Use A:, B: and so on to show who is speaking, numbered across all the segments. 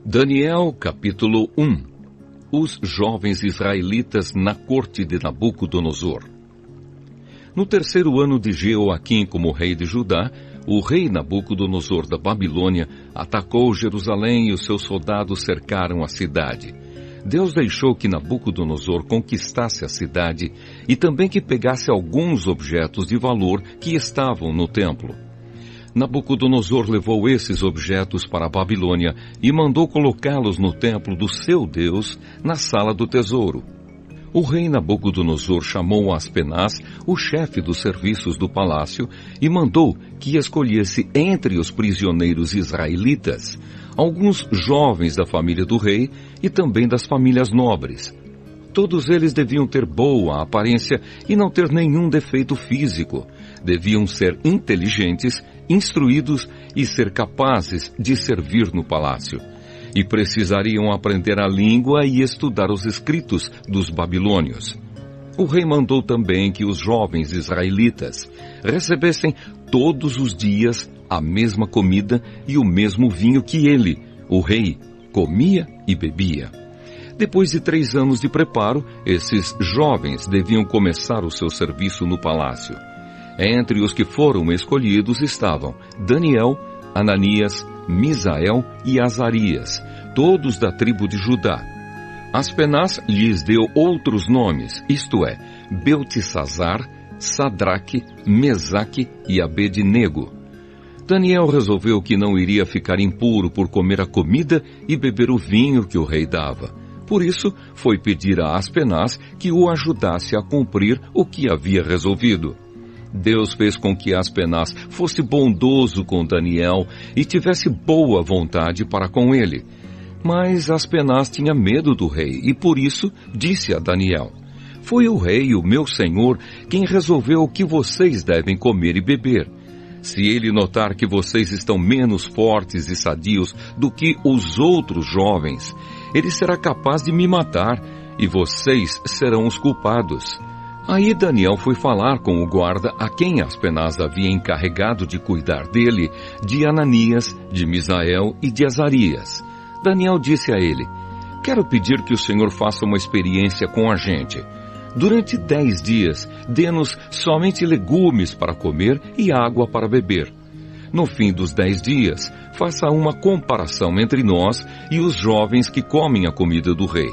A: Daniel, capítulo 1. Os jovens israelitas na corte de Nabucodonosor. No terceiro ano de Jeoaquim como rei de Judá, o rei Nabucodonosor da Babilônia atacou Jerusalém e os seus soldados cercaram a cidade. Deus deixou que Nabucodonosor conquistasse a cidade e também que pegasse alguns objetos de valor que estavam no templo. Nabucodonosor levou esses objetos para a Babilônia e mandou colocá-los no templo do seu Deus, na sala do tesouro. O rei Nabucodonosor chamou Aspenaz, o chefe dos serviços do palácio, e mandou que escolhesse entre os prisioneiros israelitas alguns jovens da família do rei e também das famílias nobres. Todos eles deviam ter boa aparência e não ter nenhum defeito físico. Deviam ser inteligentes, instruídos e ser capazes de servir no palácio. E precisariam aprender a língua e estudar os escritos dos babilônios. O rei mandou também que os jovens israelitas recebessem todos os dias a mesma comida e o mesmo vinho que ele, o rei, comia e bebia. Depois de 3 anos de preparo, esses jovens deviam começar o seu serviço no palácio. Entre os que foram escolhidos estavam Daniel, Ananias, Misael e Azarias, todos da tribo de Judá. Aspenaz lhes deu outros nomes, isto é, Beltesazar, Sadraque, Mesaque e Abednego. Daniel resolveu que não iria ficar impuro por comer a comida e beber o vinho que o rei dava. Por isso, foi pedir a Aspenaz que o ajudasse a cumprir o que havia resolvido. Deus fez com que Aspenaz fosse bondoso com Daniel e tivesse boa vontade para com ele. Mas Aspenaz tinha medo do rei e por isso disse a Daniel: "Foi o rei, o meu senhor, quem resolveu o que vocês devem comer e beber. Se ele notar que vocês estão menos fortes e sadios do que os outros jovens, ele será capaz de me matar e vocês serão os culpados." Aí Daniel foi falar com o guarda a quem Aspenaz havia encarregado de cuidar dele, de Ananias, de Misael e de Azarias. Daniel disse a ele: "Quero pedir que o Senhor faça uma experiência com a gente. Durante 10 dias, dê-nos somente legumes para comer e água para beber. No fim dos 10 dias, faça uma comparação entre nós e os jovens que comem a comida do rei.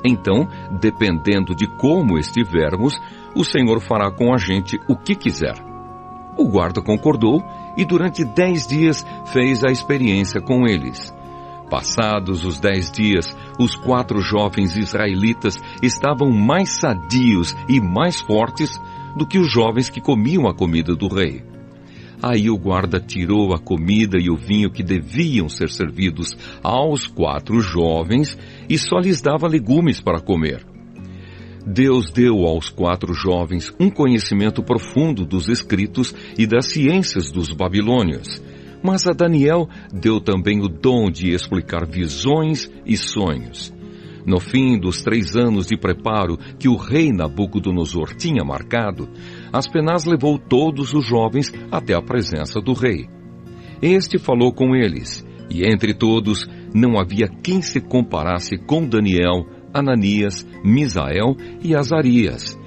A: Então, dependendo de como estivermos, o Senhor fará com a gente o que quiser." O guarda concordou e durante 10 dias fez a experiência com eles. Passados os 10 dias, os 4 jovens israelitas estavam mais sadios e mais fortes do que os jovens que comiam a comida do rei. Aí o guarda tirou a comida e o vinho que deviam ser servidos aos 4 jovens e só lhes dava legumes para comer. Deus deu aos 4 jovens um conhecimento profundo dos escritos e das ciências dos babilônios, mas a Daniel deu também o dom de explicar visões e sonhos. No fim dos 3 anos de preparo que o rei Nabucodonosor tinha marcado, Aspenaz levou todos os jovens até a presença do rei. Este falou com eles, e entre todos não havia quem se comparasse com Daniel, Ananias, Misael e Azarias.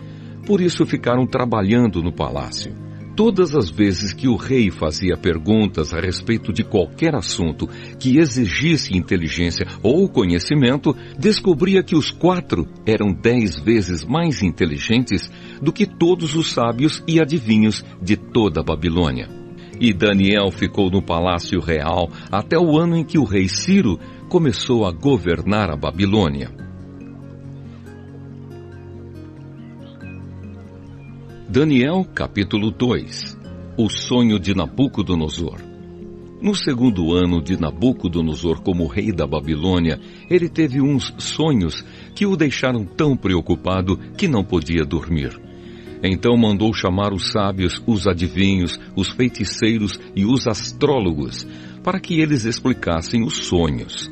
A: Por isso ficaram trabalhando no palácio. Todas as vezes que o rei fazia perguntas a respeito de qualquer assunto que exigisse inteligência ou conhecimento, descobria que os 4 eram 10 vezes mais inteligentes do que todos os sábios e adivinhos de toda a Babilônia. E Daniel ficou no palácio real até o ano em que o rei Ciro começou a governar a Babilônia. Daniel, capítulo 2. O sonho de Nabucodonosor. No segundo ano de Nabucodonosor como rei da Babilônia, ele teve uns sonhos que o deixaram tão preocupado que não podia dormir. Então mandou chamar os sábios, os adivinhos, os feiticeiros e os astrólogos, para que eles explicassem os sonhos.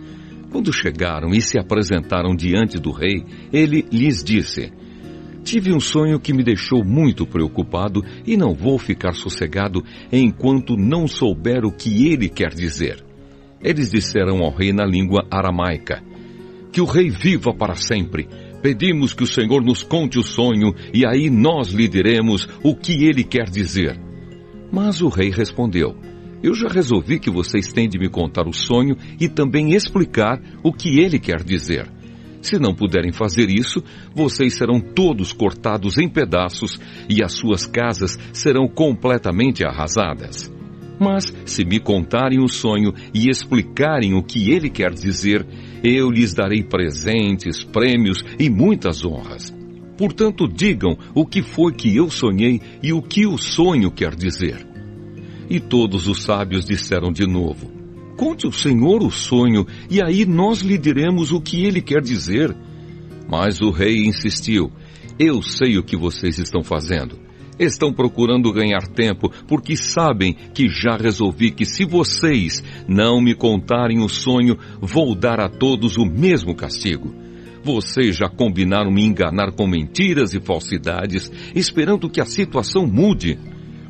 A: Quando chegaram e se apresentaram diante do rei, ele lhes disse: "Tive um sonho que me deixou muito preocupado e não vou ficar sossegado enquanto não souber o que ele quer dizer." Eles disseram ao rei na língua aramaica: que o rei viva para sempre. Pedimos que o Senhor nos conte o sonho, e aí nós lhe diremos o que ele quer dizer. Mas o rei respondeu: eu já resolvi que vocês têm de me contar o sonho e também explicar o que ele quer dizer. Se não puderem fazer isso, vocês serão todos cortados em pedaços e as suas casas serão completamente arrasadas. Mas, se me contarem o sonho e explicarem o que ele quer dizer, eu lhes darei presentes, prêmios e muitas honras. Portanto, digam o que foi que eu sonhei e o que o sonho quer dizer. E todos os sábios disseram de novo: conte ao Senhor o sonho, e aí nós lhe diremos o que ele quer dizer. Mas o rei insistiu: eu sei o que vocês estão fazendo. Estão procurando ganhar tempo, porque sabem que já resolvi que se vocês não me contarem o sonho, vou dar a todos o mesmo castigo. Vocês já combinaram me enganar com mentiras e falsidades, esperando que a situação mude.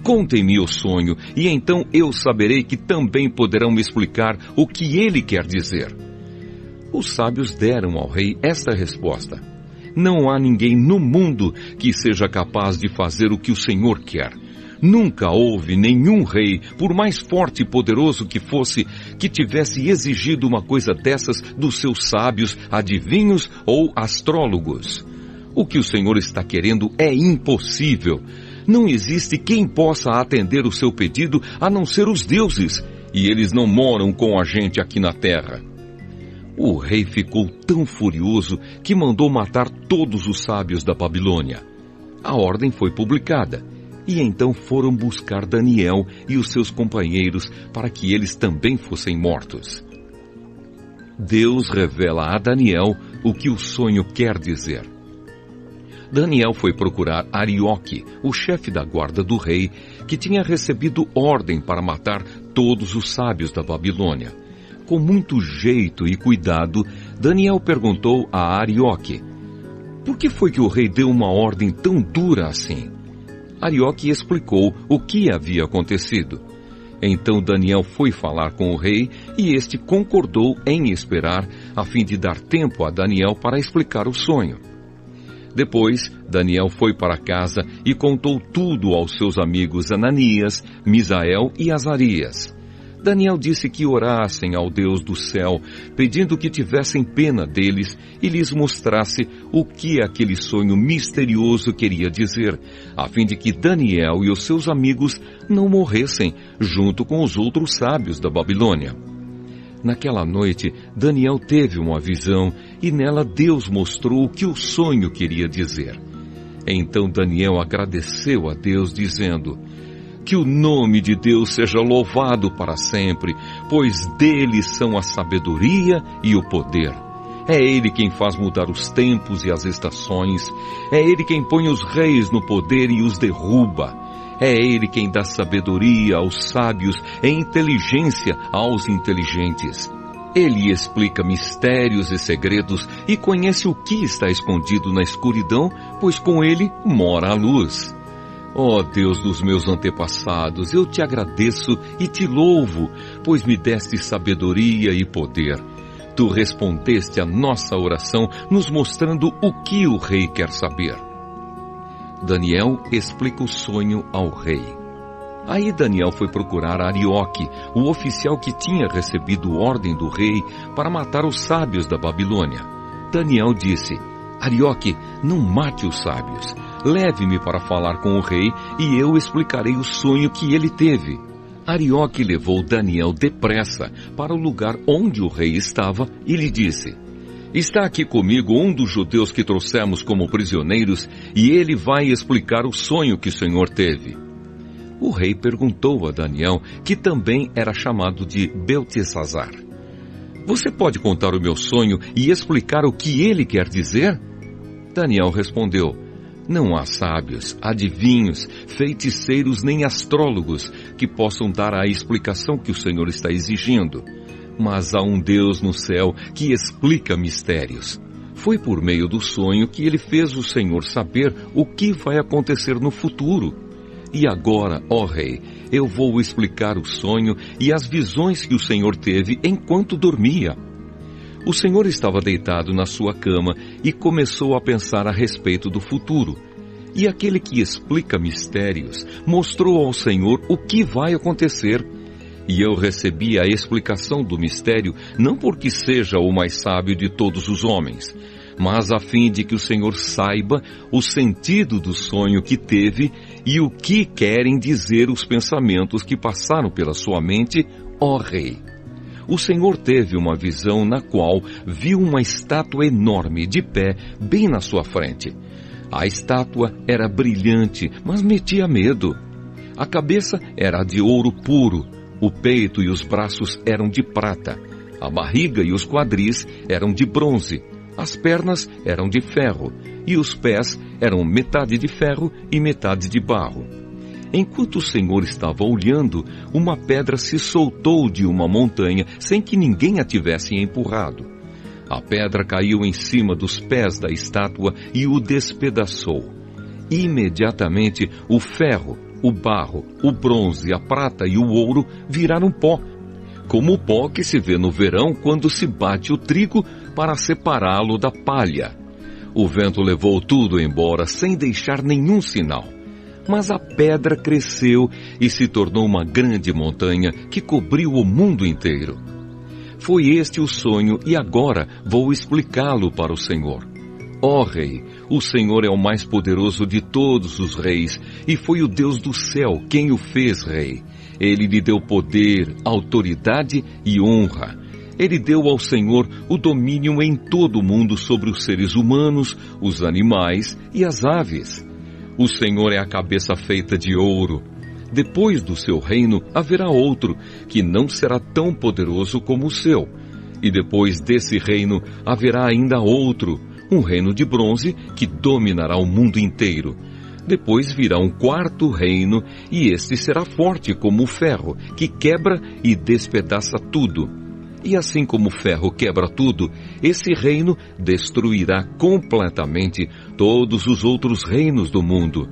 A: Contem-me o sonho, e então eu saberei que também poderão me explicar o que ele quer dizer. Os sábios deram ao rei esta resposta: não há ninguém no mundo que seja capaz de fazer o que o Senhor quer. Nunca houve nenhum rei, por mais forte e poderoso que fosse, que tivesse exigido uma coisa dessas dos seus sábios, adivinhos ou astrólogos. O que o Senhor está querendo é impossível. Não existe quem possa atender o seu pedido a não ser os deuses, e eles não moram com a gente aqui na terra. O rei ficou tão furioso que mandou matar todos os sábios da Babilônia. A ordem foi publicada, e então foram buscar Daniel e os seus companheiros para que eles também fossem mortos. Deus revela a Daniel o que o sonho quer dizer. Daniel foi procurar Arioque, o chefe da guarda do rei, que tinha recebido ordem para matar todos os sábios da Babilônia. Com muito jeito e cuidado, Daniel perguntou a Arioque: por que foi que o rei deu uma ordem tão dura assim? Arioque explicou o que havia acontecido. Então Daniel foi falar com o rei e este concordou em esperar, a fim de dar tempo a Daniel para explicar o sonho. Depois, Daniel foi para casa e contou tudo aos seus amigos Ananias, Misael e Azarias. Daniel disse que orassem ao Deus do céu, pedindo que tivessem pena deles e lhes mostrasse o que aquele sonho misterioso queria dizer, a fim de que Daniel e os seus amigos não morressem junto com os outros sábios da Babilônia. Naquela noite, Daniel teve uma visão e nela Deus mostrou o que o sonho queria dizer. Então Daniel agradeceu a Deus, dizendo: que o nome de Deus seja louvado para sempre, pois dele são a sabedoria e o poder. É ele quem faz mudar os tempos e as estações. É ele quem põe os reis no poder e os derruba. É ele quem dá sabedoria aos sábios e inteligência aos inteligentes. Ele explica mistérios e segredos e conhece o que está escondido na escuridão, pois com ele mora a luz. Ó Deus dos meus antepassados, eu te agradeço e te louvo, pois me deste sabedoria e poder. Tu respondeste a nossa oração, nos mostrando o que o rei quer saber. Daniel explica o sonho ao rei. Aí Daniel foi procurar Arioque, o oficial que tinha recebido ordem do rei para matar os sábios da Babilônia. Daniel disse: Arioque, não mate os sábios. Leve-me para falar com o rei e eu explicarei o sonho que ele teve. Arioque levou Daniel depressa para o lugar onde o rei estava e lhe disse: está aqui comigo um dos judeus que trouxemos como prisioneiros e ele vai explicar o sonho que o Senhor teve. O rei perguntou a Daniel, que também era chamado de Beltesazar: você pode contar o meu sonho e explicar o que ele quer dizer? Daniel respondeu: não há sábios, adivinhos, feiticeiros nem astrólogos que possam dar a explicação que o Senhor está exigindo. Mas há um Deus no céu que explica mistérios. Foi por meio do sonho que ele fez o Senhor saber o que vai acontecer no futuro. E agora, ó rei, eu vou explicar o sonho e as visões que o Senhor teve enquanto dormia. O Senhor estava deitado na sua cama e começou a pensar a respeito do futuro. E aquele que explica mistérios mostrou ao Senhor o que vai acontecer. E eu recebi a explicação do mistério não porque seja o mais sábio de todos os homens, mas a fim de que o Senhor saiba o sentido do sonho que teve e o que querem dizer os pensamentos que passaram pela sua mente, ó rei. O Senhor teve uma visão na qual viu uma estátua enorme de pé bem na sua frente. A estátua era brilhante, mas metia medo. A cabeça era de ouro puro, o peito e os braços eram de prata, a barriga e os quadris eram de bronze, as pernas eram de ferro, e os pés eram metade de ferro e metade de barro. Enquanto o Senhor estava olhando, uma pedra se soltou de uma montanha sem que ninguém a tivesse empurrado. A pedra caiu em cima dos pés da estátua e o despedaçou. Imediatamente, o ferro, o barro, o bronze, a prata e o ouro viraram pó, como o pó que se vê no verão quando se bate o trigo para separá-lo da palha. O vento levou tudo embora sem deixar nenhum sinal. Mas a pedra cresceu e se tornou uma grande montanha que cobriu o mundo inteiro. Foi este o sonho e agora vou explicá-lo para o Senhor. Ó Rei, o Senhor é o mais poderoso de todos os reis e foi o Deus do céu quem o fez rei. Ele lhe deu poder, autoridade e honra. Ele deu ao Senhor o domínio em todo o mundo sobre os seres humanos, os animais e as aves. O Senhor é a cabeça feita de ouro. Depois do seu reino haverá outro, que não será tão poderoso como o seu. E depois desse reino haverá ainda outro, um reino de bronze que dominará o mundo inteiro. Depois virá um quarto reino, e este será forte como o ferro, que quebra e despedaça tudo. E assim como o ferro quebra tudo, esse reino destruirá completamente todos os outros reinos do mundo.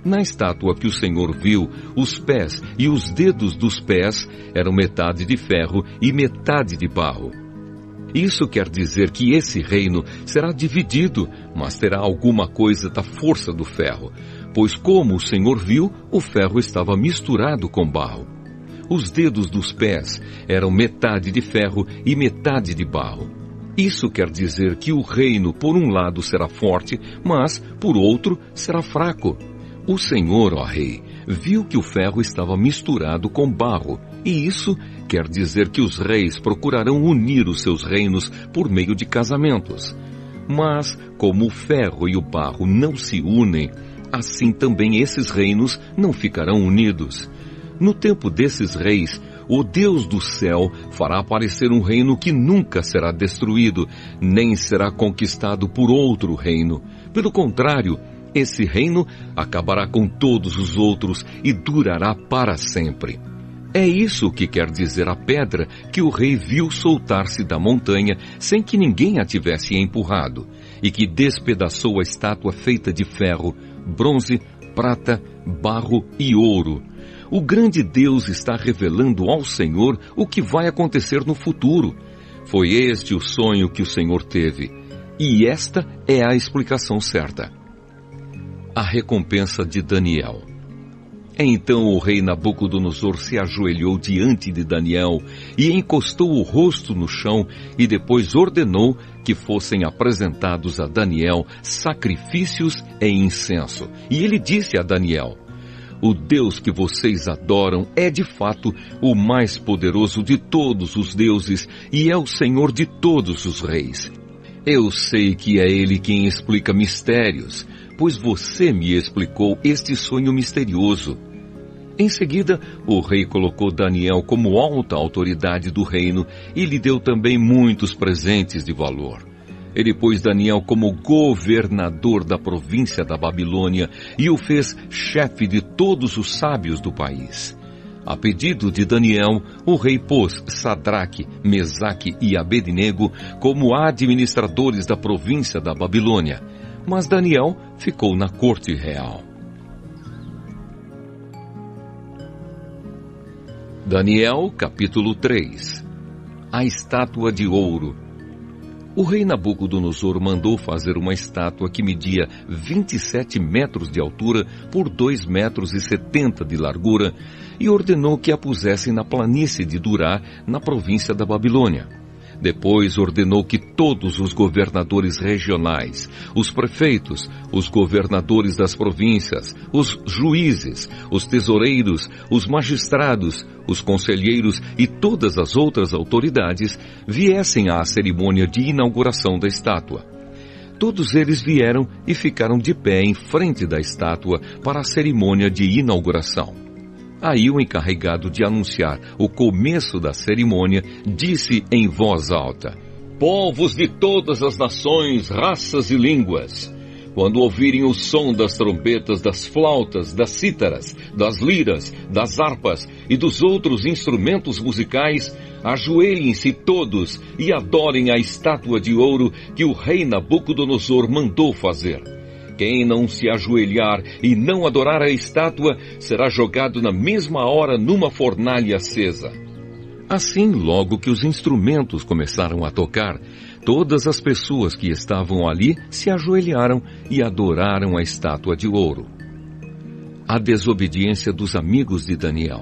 A: Na estátua que o Senhor viu, os pés e os dedos dos pés eram metade de ferro e metade de barro. Isso quer dizer que esse reino será dividido, mas terá alguma coisa da força do ferro, pois como o Senhor viu, o ferro estava misturado com barro. Os dedos dos pés eram metade de ferro e metade de barro. Isso quer dizer que o reino, por um lado, será forte, mas, por outro, será fraco. O Senhor, ó Rei, viu que o ferro estava misturado com barro, e isso quer dizer que os reis procurarão unir os seus reinos por meio de casamentos. Mas, como o ferro e o barro não se unem, assim também esses reinos não ficarão unidos. No tempo desses reis, o Deus do céu fará aparecer um reino que nunca será destruído, nem será conquistado por outro reino. Pelo contrário, esse reino acabará com todos os outros e durará para sempre. É isso que quer dizer a pedra que o rei viu soltar-se da montanha sem que ninguém a tivesse empurrado, e que despedaçou a estátua feita de ferro, bronze, prata, barro e ouro. O grande Deus está revelando ao Senhor o que vai acontecer no futuro. Foi este o sonho que o Senhor teve, e esta é a explicação certa. A recompensa de Daniel. Então o rei Nabucodonosor se ajoelhou diante de Daniel e encostou o rosto no chão e depois ordenou que fossem apresentados a Daniel sacrifícios e incenso. E ele disse a Daniel: o Deus que vocês adoram é de fato o mais poderoso de todos os deuses e é o Senhor de todos os reis. Eu sei que é Ele quem explica mistérios, pois você me explicou este sonho misterioso. Em seguida, o rei colocou Daniel como alta autoridade do reino e lhe deu também muitos presentes de valor. Ele pôs Daniel como governador da província da Babilônia e o fez chefe de todos os sábios do país. A pedido de Daniel, o rei pôs Sadraque, Mesaque e Abednego como administradores da província da Babilônia, mas Daniel ficou na corte real. Daniel, capítulo 3. A estátua de ouro. O rei Nabucodonosor mandou fazer uma estátua que media 27 metros de altura por 2,70 metros de largura e ordenou que a pusessem na planície de Durá, na província da Babilônia. Depois ordenou que todos os governadores regionais, os prefeitos, os governadores das províncias, os juízes, os tesoureiros, os magistrados, os conselheiros e todas as outras autoridades viessem à cerimônia de inauguração da estátua. Todos eles vieram e ficaram de pé em frente da estátua para a cerimônia de inauguração. Aí o encarregado de anunciar o começo da cerimônia disse em voz alta: povos de todas as nações, raças e línguas, quando ouvirem o som das trombetas, das flautas, das cítaras, das liras, das harpas e dos outros instrumentos musicais, ajoelhem-se todos e adorem a estátua de ouro que o rei Nabucodonosor mandou fazer. Quem não se ajoelhar e não adorar a estátua será jogado na mesma hora numa fornalha acesa. Assim, logo que os instrumentos começaram a tocar, todas as pessoas que estavam ali se ajoelharam e adoraram a estátua de ouro. A desobediência dos amigos de Daniel.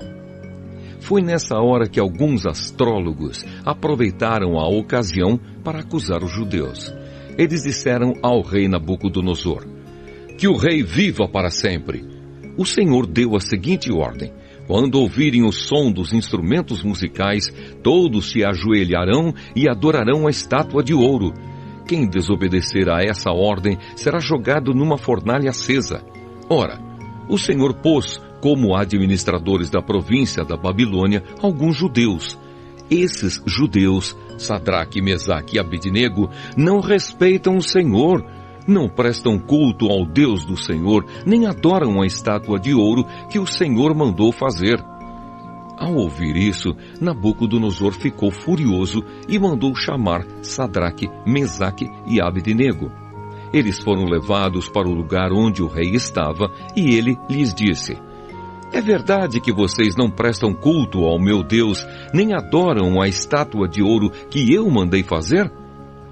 A: Foi nessa hora que alguns astrólogos aproveitaram a ocasião para acusar os judeus. Eles disseram ao rei Nabucodonosor: que o rei viva para sempre. O Senhor deu a seguinte ordem: quando ouvirem o som dos instrumentos musicais, todos se ajoelharão e adorarão a estátua de ouro. Quem desobedecer a essa ordem será jogado numa fornalha acesa. Ora, o Senhor pôs como administradores da província da Babilônia alguns judeus. Esses judeus, Sadraque, Mesaque e Abednego, não respeitam o Senhor, não prestam culto ao Deus do Senhor, nem adoram a estátua de ouro que o Senhor mandou fazer. Ao ouvir isso, Nabucodonosor ficou furioso e mandou chamar Sadraque, Mesaque e Abednego. Eles foram levados para o lugar onde o rei estava e ele lhes disse: é verdade que vocês não prestam culto ao meu Deus, nem adoram a estátua de ouro que eu mandei fazer?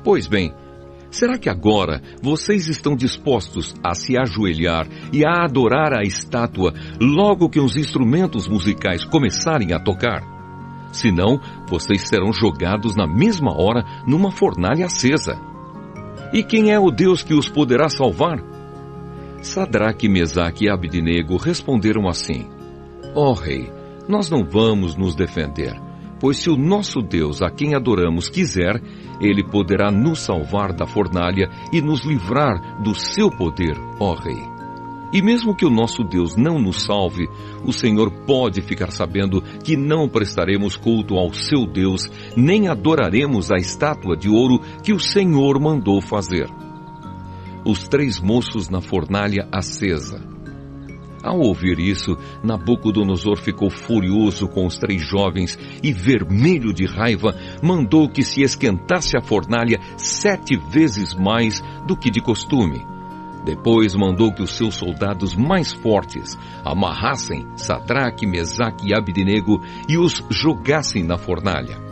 A: Pois bem, será que agora vocês estão dispostos a se ajoelhar e a adorar a estátua logo que os instrumentos musicais começarem a tocar? Senão, vocês serão jogados na mesma hora numa fornalha acesa. E quem é o Deus que os poderá salvar? Sadraque, Mesaque e Abednego responderam assim: ó rei, nós não vamos nos defender, pois se o nosso Deus, a quem adoramos, quiser, ele poderá nos salvar da fornalha e nos livrar do seu poder, ó rei. E mesmo que o nosso Deus não nos salve, o Senhor pode ficar sabendo que não prestaremos culto ao seu Deus, nem adoraremos a estátua de ouro que o Senhor mandou fazer. Os 3 moços na fornalha acesa. Ao ouvir isso, Nabucodonosor ficou furioso com os 3 jovens e, vermelho de raiva, mandou que se esquentasse a fornalha 7 vezes mais do que de costume. Depois mandou que os seus soldados mais fortes amarrassem Sadraque, Mesaque e Abednego e os jogassem na fornalha.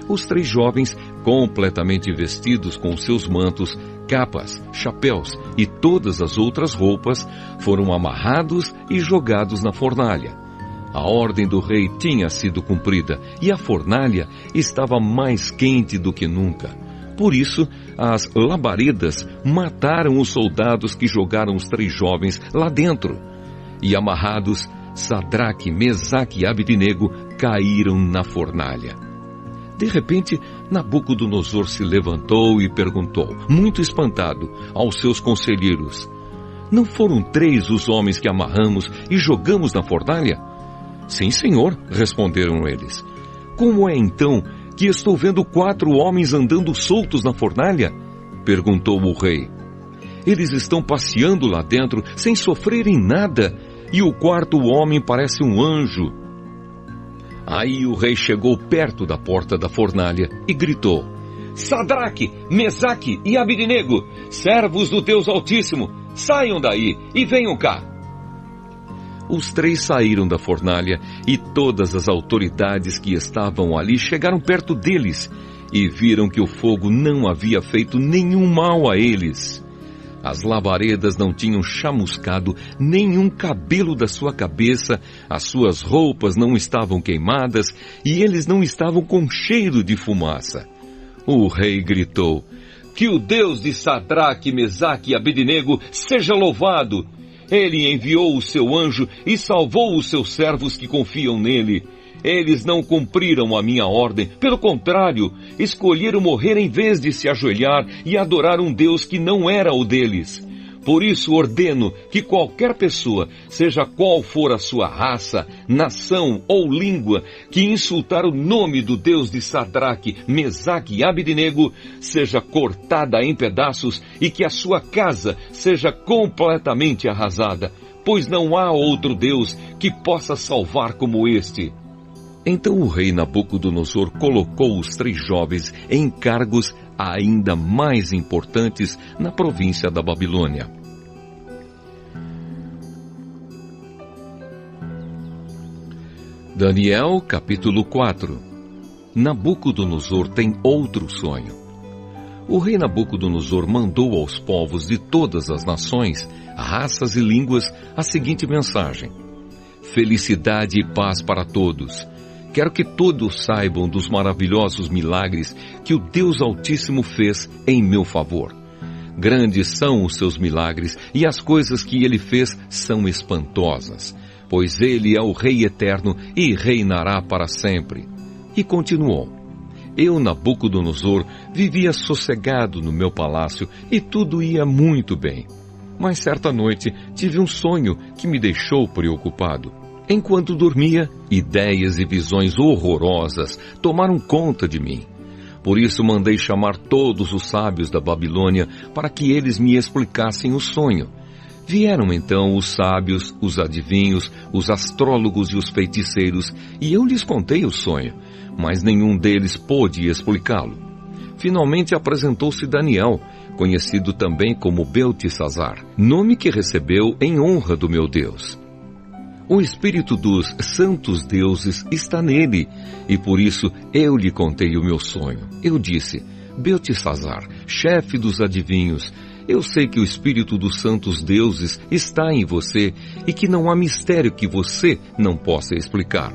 A: Os 3 jovens, completamente vestidos com seus mantos, capas, chapéus e todas as outras roupas, foram amarrados e jogados na fornalha. A ordem do rei tinha sido cumprida e a fornalha estava mais quente do que nunca. Por isso, as labaredas mataram os soldados que jogaram os 3 jovens lá dentro. E amarrados, Sadraque, Mesaque e Abednego caíram na fornalha. De repente, Nabucodonosor se levantou e perguntou, muito espantado, aos seus conselheiros: não foram 3 os homens que amarramos e jogamos na fornalha? Sim, senhor, responderam eles. Como é então que estou vendo 4 homens andando soltos na fornalha? Perguntou o rei. Eles estão passeando lá dentro sem sofrerem nada, e o 4º homem parece um anjo. Aí o rei chegou perto da porta da fornalha e gritou: Sadraque, Mesaque e Abednego, servos do Deus Altíssimo, saiam daí e venham cá. os 3 saíram da fornalha e todas as autoridades que estavam ali chegaram perto deles e viram que o fogo não havia feito nenhum mal a eles. As labaredas não tinham chamuscado nenhum cabelo da sua cabeça, as suas roupas não estavam queimadas e eles não estavam com cheiro de fumaça. O rei gritou: "Que o Deus de Sadraque, Mesaque e Abednego seja louvado! Ele enviou o seu anjo e salvou os seus servos que confiam nele. Eles não cumpriram a minha ordem, pelo contrário, escolheram morrer em vez de se ajoelhar e adorar um Deus que não era o deles. Por isso ordeno que qualquer pessoa, seja qual for a sua raça, nação ou língua, que insultar o nome do Deus de Sadraque, Mesaque e Abednego, seja cortada em pedaços e que a sua casa seja completamente arrasada, pois não há outro Deus que possa salvar como este." Então o rei Nabucodonosor colocou os 3 jovens em cargos ainda mais importantes na província da Babilônia. Daniel, capítulo 4. Nabucodonosor tem outro sonho. O rei Nabucodonosor mandou aos povos de todas as nações, raças e línguas a seguinte mensagem: "Felicidade e paz para todos. Quero que todos saibam dos maravilhosos milagres que o Deus Altíssimo fez em meu favor. Grandes são os seus milagres e as coisas que ele fez são espantosas, pois ele é o Rei eterno e reinará para sempre." E continuou: "Eu, Nabucodonosor, vivia sossegado no meu palácio e tudo ia muito bem. Mas certa noite tive um sonho que me deixou preocupado. Enquanto dormia, ideias e visões horrorosas tomaram conta de mim. Por isso mandei chamar todos os sábios da Babilônia para que eles me explicassem o sonho. Vieram então os sábios, os adivinhos, os astrólogos e os feiticeiros, e eu lhes contei o sonho, mas nenhum deles pôde explicá-lo. Finalmente apresentou-se Daniel, conhecido também como Beltesazar, nome que recebeu em honra do meu Deus. O espírito dos santos deuses está nele, e por isso eu lhe contei o meu sonho. Eu disse: Beltesazar, chefe dos adivinhos, eu sei que o espírito dos santos deuses está em você e que não há mistério que você não possa explicar.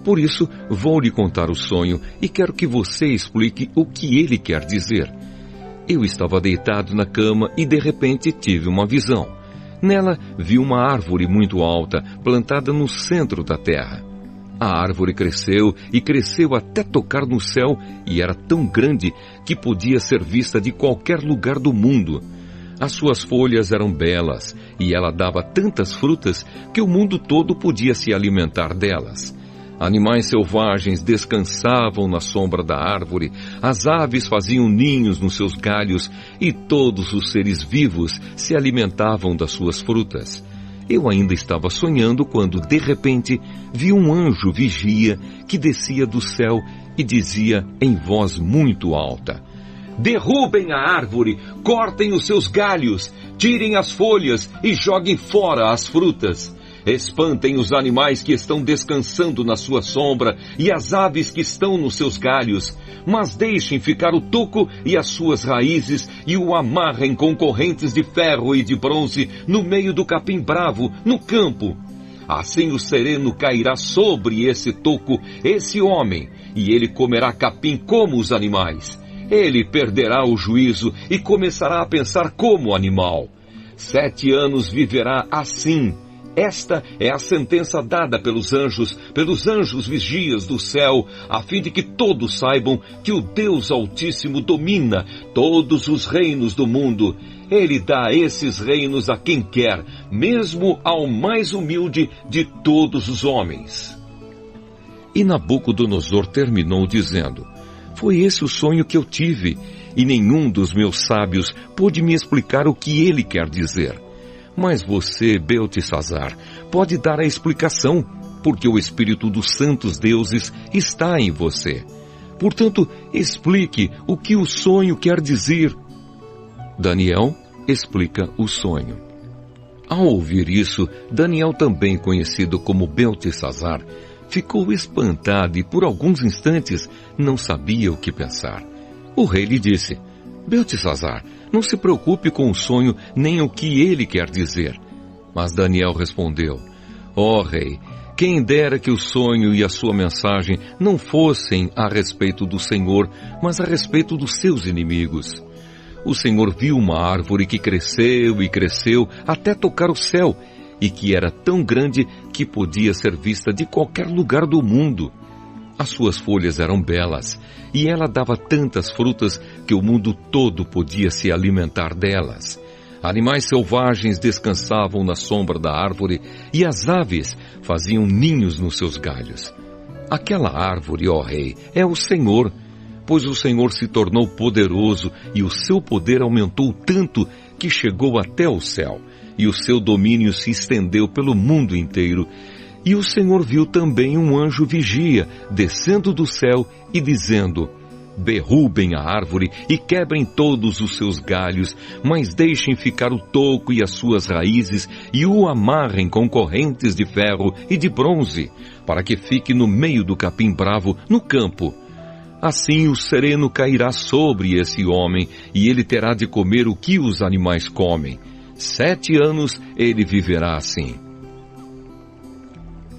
A: Por isso, vou lhe contar o sonho e quero que você explique o que ele quer dizer. Eu estava deitado na cama e de repente tive uma visão. Nela vi uma árvore muito alta, plantada no centro da terra. A árvore cresceu e cresceu até tocar no céu e era tão grande que podia ser vista de qualquer lugar do mundo. As suas folhas eram belas e ela dava tantas frutas que o mundo todo podia se alimentar delas. Animais selvagens descansavam na sombra da árvore, as aves faziam ninhos nos seus galhos e todos os seres vivos se alimentavam das suas frutas. Eu ainda estava sonhando quando, de repente, vi um anjo vigia que descia do céu e dizia em voz muito alta: derrubem a árvore, cortem os seus galhos, tirem as folhas e joguem fora as frutas. Espantem os animais que estão descansando na sua sombra e as aves que estão nos seus galhos, mas deixem ficar o toco e as suas raízes e o amarrem com correntes de ferro e de bronze no meio do capim bravo, no campo. Assim o sereno cairá sobre esse toco, esse homem, e ele comerá capim como os animais. Ele perderá o juízo e começará a pensar como animal. 7 anos viverá assim. Esta é a sentença dada pelos anjos vigias do céu, a fim de que todos saibam que o Deus Altíssimo domina todos os reinos do mundo. Ele dá esses reinos a quem quer, mesmo ao mais humilde de todos os homens. E Nabucodonosor terminou dizendo: foi esse o sonho que eu tive, e nenhum dos meus sábios pôde me explicar o que ele quer dizer. Mas você, Beltesazar, pode dar a explicação, porque o espírito dos santos deuses está em você. Portanto, explique o que o sonho quer dizer. Daniel explica o sonho. Ao ouvir isso, Daniel, também conhecido como Beltesazar, ficou espantado e por alguns instantes não sabia o que pensar. O rei lhe disse: Beltesazar, não se preocupe com o sonho nem o que ele quer dizer. Mas Daniel respondeu: Ó rei, quem dera que o sonho e a sua mensagem não fossem a respeito do Senhor, mas a respeito dos seus inimigos. O Senhor viu uma árvore que cresceu e cresceu até tocar o céu, e que era tão grande que podia ser vista de qualquer lugar do mundo. As suas folhas eram belas, e ela dava tantas frutas que o mundo todo podia se alimentar delas. Animais selvagens descansavam na sombra da árvore, e as aves faziam ninhos nos seus galhos. Aquela árvore, ó rei, é o Senhor, pois o Senhor se tornou poderoso, e o seu poder aumentou tanto que chegou até o céu, e o seu domínio se estendeu pelo mundo inteiro. E o Senhor viu também um anjo vigia, descendo do céu e dizendo: Derrubem a árvore e quebrem todos os seus galhos, mas deixem ficar o toco e as suas raízes, e o amarrem com correntes de ferro e de bronze, para que fique no meio do capim bravo no campo. Assim o sereno cairá sobre esse homem, e ele terá de comer o que os animais comem. 7 anos ele viverá assim.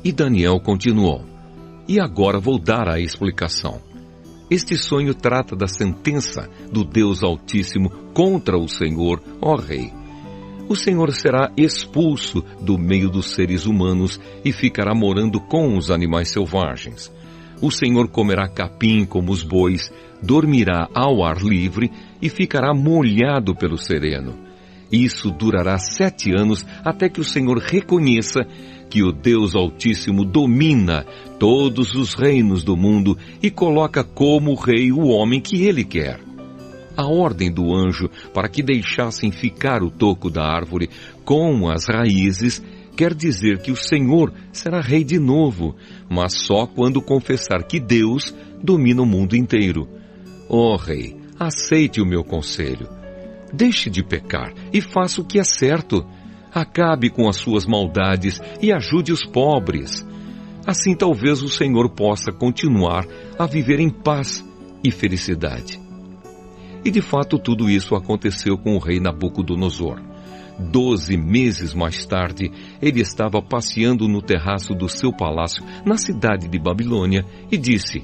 A: E Daniel continuou: E agora vou dar a explicação. Este sonho trata da sentença do Deus Altíssimo contra o Senhor, ó rei. O Senhor será expulso do meio dos seres humanos e ficará morando com os animais selvagens. O Senhor comerá capim como os bois, dormirá ao ar livre e ficará molhado pelo sereno. Isso durará 7 anos até que o Senhor reconheça que o Deus Altíssimo domina todos os reinos do mundo e coloca como rei o homem que ele quer. A ordem do anjo para que deixassem ficar o toco da árvore com as raízes quer dizer que o Senhor será rei de novo, mas só quando confessar que Deus domina o mundo inteiro. Ó rei, aceite o meu conselho. Deixe de pecar e faça o que é certo. Acabe com as suas maldades e ajude os pobres. Assim talvez o Senhor possa continuar a viver em paz e felicidade. E de fato tudo isso aconteceu com o rei Nabucodonosor. 12 meses mais tarde, ele estava passeando no terraço do seu palácio na cidade de Babilônia e disse: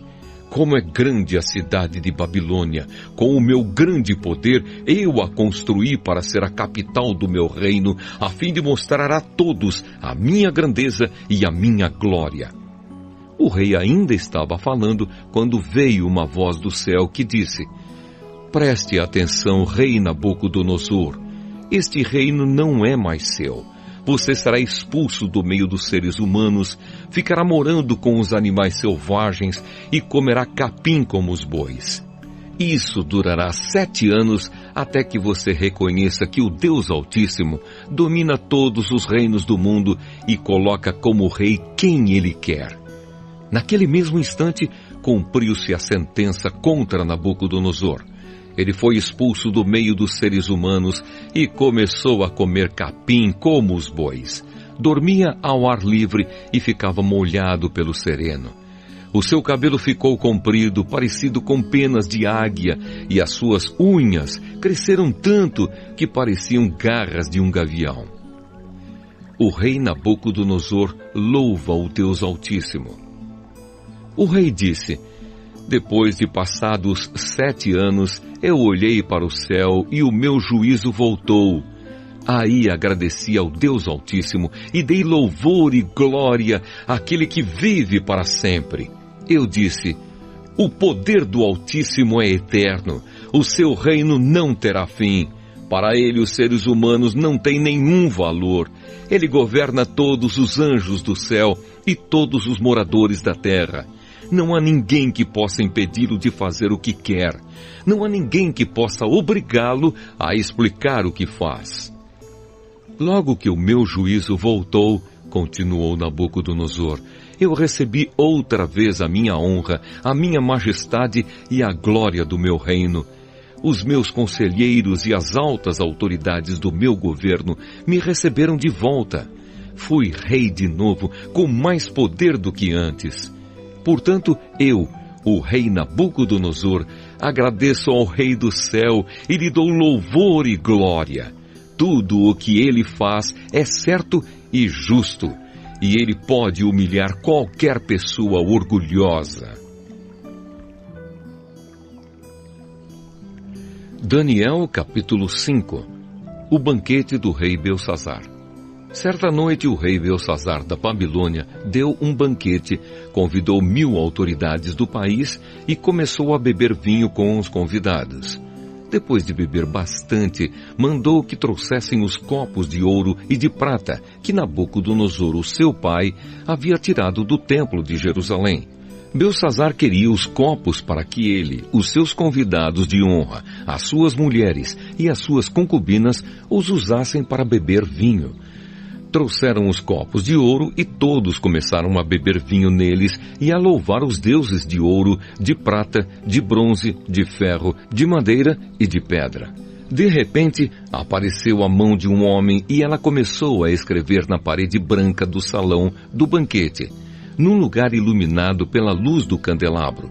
A: Como é grande a cidade de Babilônia! Com o meu grande poder, eu a construí para ser a capital do meu reino, a fim de mostrar a todos a minha grandeza e a minha glória. O rei ainda estava falando quando veio uma voz do céu que disse: Preste atenção, rei Nabucodonosor. Este reino não é mais seu. Você será expulso do meio dos seres humanos, ficará morando com os animais selvagens e comerá capim como os bois. Isso durará 7 anos até que você reconheça que o Deus Altíssimo domina todos os reinos do mundo e coloca como rei quem ele quer. Naquele mesmo instante, cumpriu-se a sentença contra Nabucodonosor. Ele foi expulso do meio dos seres humanos e começou a comer capim como os bois. Dormia ao ar livre e ficava molhado pelo sereno. O seu cabelo ficou comprido, parecido com penas de águia, e as suas unhas cresceram tanto que pareciam garras de um gavião. O rei Nabucodonosor louva o Deus Altíssimo. O rei disse: Depois de passados 7 anos, eu olhei para o céu e o meu juízo voltou. Aí agradeci ao Deus Altíssimo e dei louvor e glória àquele que vive para sempre. Eu disse: O poder do Altíssimo é eterno, o seu reino não terá fim. Para ele os seres humanos não têm nenhum valor. Ele governa todos os anjos do céu e todos os moradores da terra. Não há ninguém que possa impedi-lo de fazer o que quer. Não há ninguém que possa obrigá-lo a explicar o que faz. Logo que o meu juízo voltou, continuou Nabucodonosor, eu recebi outra vez a minha honra, a minha majestade e a glória do meu reino. Os meus conselheiros e as altas autoridades do meu governo me receberam de volta. Fui rei de novo, com mais poder do que antes. Portanto, eu, o rei Nabucodonosor, agradeço ao Rei do céu e lhe dou louvor e glória. Tudo o que ele faz é certo e justo, e ele pode humilhar qualquer pessoa orgulhosa. Daniel capítulo 5. O banquete do rei Belsazar. Certa noite o rei Belsazar da Babilônia deu um banquete, convidou 1000 autoridades do país e começou a beber vinho com os convidados. Depois de beber bastante, mandou que trouxessem os copos de ouro e de prata que Nabucodonosor, o seu pai, havia tirado do templo de Jerusalém. Belsazar queria os copos para que ele, os seus convidados de honra, as suas mulheres e as suas concubinas os usassem para beber vinho. Trouxeram os copos de ouro e todos começaram a beber vinho neles e a louvar os deuses de ouro, de prata, de bronze, de ferro, de madeira e de pedra. De repente, apareceu a mão de um homem e ela começou a escrever na parede branca do salão do banquete, num lugar iluminado pela luz do candelabro.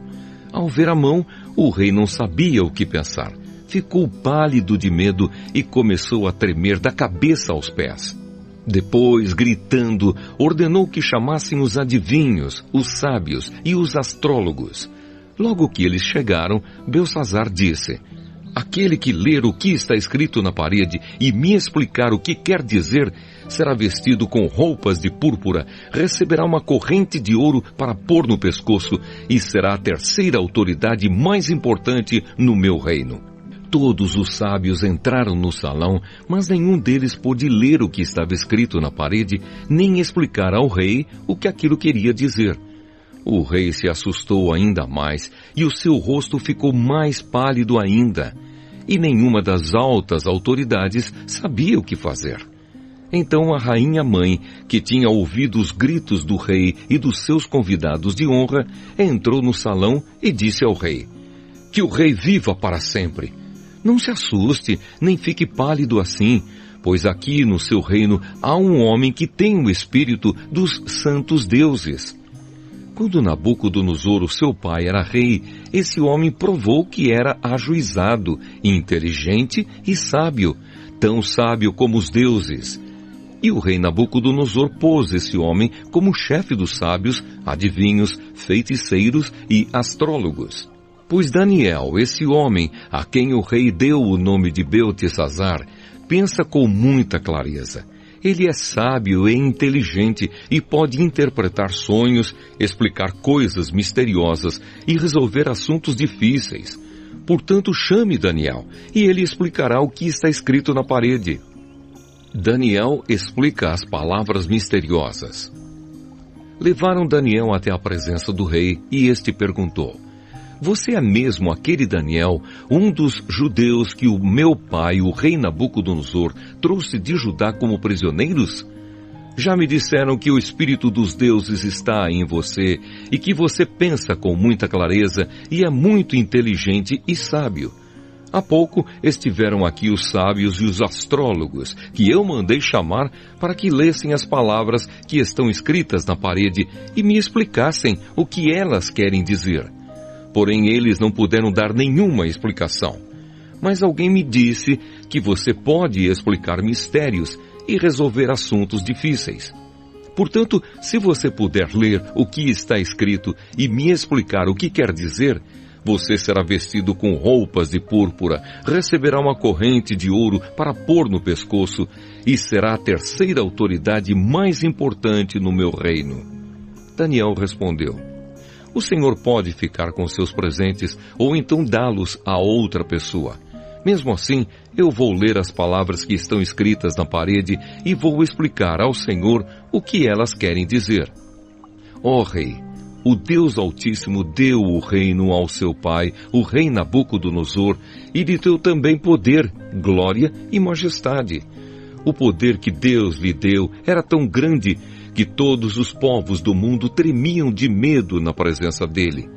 A: Ao ver a mão, o rei não sabia o que pensar. Ficou pálido de medo e começou a tremer da cabeça aos pés. Depois, gritando, ordenou que chamassem os adivinhos, os sábios e os astrólogos. Logo que eles chegaram, Belsazar disse: aquele que ler o que está escrito na parede e me explicar o que quer dizer, será vestido com roupas de púrpura, receberá uma corrente de ouro para pôr no pescoço e será a terceira autoridade mais importante no meu reino. Todos os sábios entraram no salão, mas nenhum deles pôde ler o que estava escrito na parede, nem explicar ao rei o que aquilo queria dizer. O rei se assustou ainda mais, e o seu rosto ficou mais pálido ainda. E nenhuma das altas autoridades sabia o que fazer. Então a rainha-mãe, que tinha ouvido os gritos do rei e dos seus convidados de honra, entrou no salão e disse ao rei: que o rei viva para sempre! Não se assuste, nem fique pálido assim, pois aqui no seu reino há um homem que tem o espírito dos santos deuses. Quando Nabucodonosor, o seu pai, era rei, esse homem provou que era ajuizado, inteligente e sábio, tão sábio como os deuses. E o rei Nabucodonosor pôs esse homem como chefe dos sábios, adivinhos, feiticeiros e astrólogos. Pois Daniel, esse homem, a quem o rei deu o nome de Beltesazar, pensa com muita clareza. Ele é sábio e inteligente e pode interpretar sonhos, explicar coisas misteriosas e resolver assuntos difíceis. Portanto, chame Daniel e ele explicará o que está escrito na parede. Daniel explica as palavras misteriosas. Levaram Daniel até a presença do rei e este perguntou: você é mesmo aquele Daniel, um dos judeus que o meu pai, o rei Nabucodonosor, trouxe de Judá como prisioneiros? Já me disseram que o espírito dos deuses está em você e que você pensa com muita clareza e é muito inteligente e sábio. Há pouco estiveram aqui os sábios e os astrólogos, que eu mandei chamar para que lessem as palavras que estão escritas na parede e me explicassem o que elas querem dizer. Porém, eles não puderam dar nenhuma explicação. Mas alguém me disse que você pode explicar mistérios e resolver assuntos difíceis. Portanto, se você puder ler o que está escrito e me explicar o que quer dizer, você será vestido com roupas de púrpura, receberá uma corrente de ouro para pôr no pescoço e será a terceira autoridade mais importante no meu reino. Daniel respondeu: o Senhor pode ficar com seus presentes ou então dá-los a outra pessoa. Mesmo assim, eu vou ler as palavras que estão escritas na parede e vou explicar ao Senhor o que elas querem dizer. Ó Rei, o Deus Altíssimo deu o reino ao seu pai, o rei Nabucodonosor, e lhe deu também poder, glória e majestade. O poder que Deus lhe deu era tão grande que todos os povos do mundo tremiam de medo na presença dele.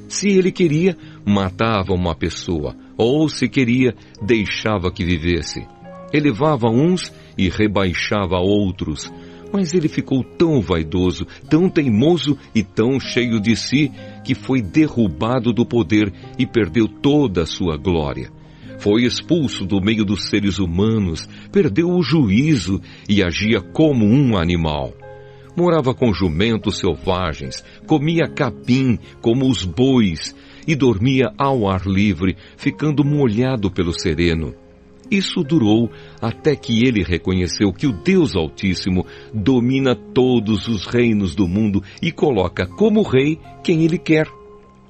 A: Se ele queria, matava uma pessoa, ou, se queria, deixava que vivesse. Elevava uns e rebaixava outros, mas ele ficou tão vaidoso, tão teimoso e tão cheio de si, que foi derrubado do poder e perdeu toda a sua glória. Foi expulso do meio dos seres humanos, perdeu o juízo e agia como um animal. Morava com jumentos selvagens, comia capim como os bois e dormia ao ar livre, ficando molhado pelo sereno. Isso durou até que ele reconheceu que o Deus Altíssimo domina todos os reinos do mundo e coloca como rei quem ele quer.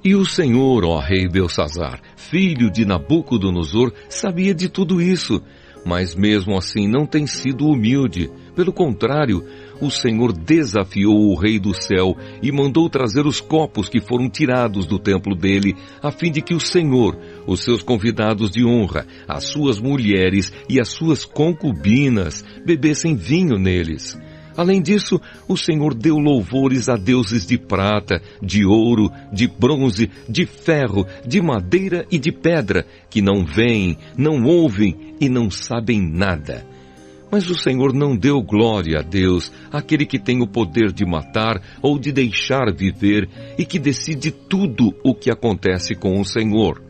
A: E o Senhor, ó rei Belsazzar, filho de Nabucodonosor, sabia de tudo isso, mas mesmo assim não tem sido humilde. Pelo contrário, o Senhor desafiou o rei do céu e mandou trazer os copos que foram tirados do templo dele, a fim de que o Senhor, os seus convidados de honra, as suas mulheres e as suas concubinas bebessem vinho neles. Além disso, o Senhor deu louvores a deuses de prata, de ouro, de bronze, de ferro, de madeira e de pedra, que não veem, não ouvem e não sabem nada. Mas o Senhor não deu glória a Deus, aquele que tem o poder de matar ou de deixar viver e que decide tudo o que acontece com o Senhor.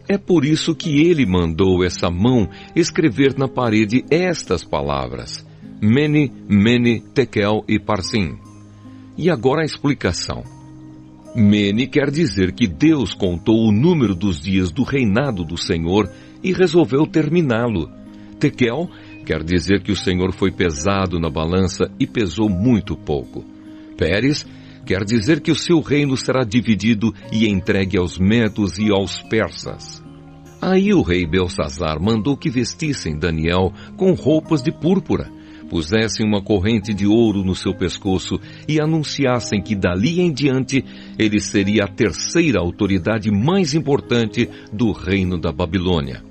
A: É por isso que ele mandou essa mão escrever na parede estas palavras: Mene, Mene, Tekel e Parsim. E agora a explicação. Mene quer dizer que Deus contou o número dos dias do reinado do Senhor e resolveu terminá-lo. Tekel quer dizer que o Senhor foi pesado na balança e pesou muito pouco. Pérez quer dizer que o seu reino será dividido e entregue aos medos e aos persas. Aí o rei Belsazzar mandou que vestissem Daniel com roupas de púrpura, pusessem uma corrente de ouro no seu pescoço e anunciassem que dali em diante ele seria a terceira autoridade mais importante do reino da Babilônia.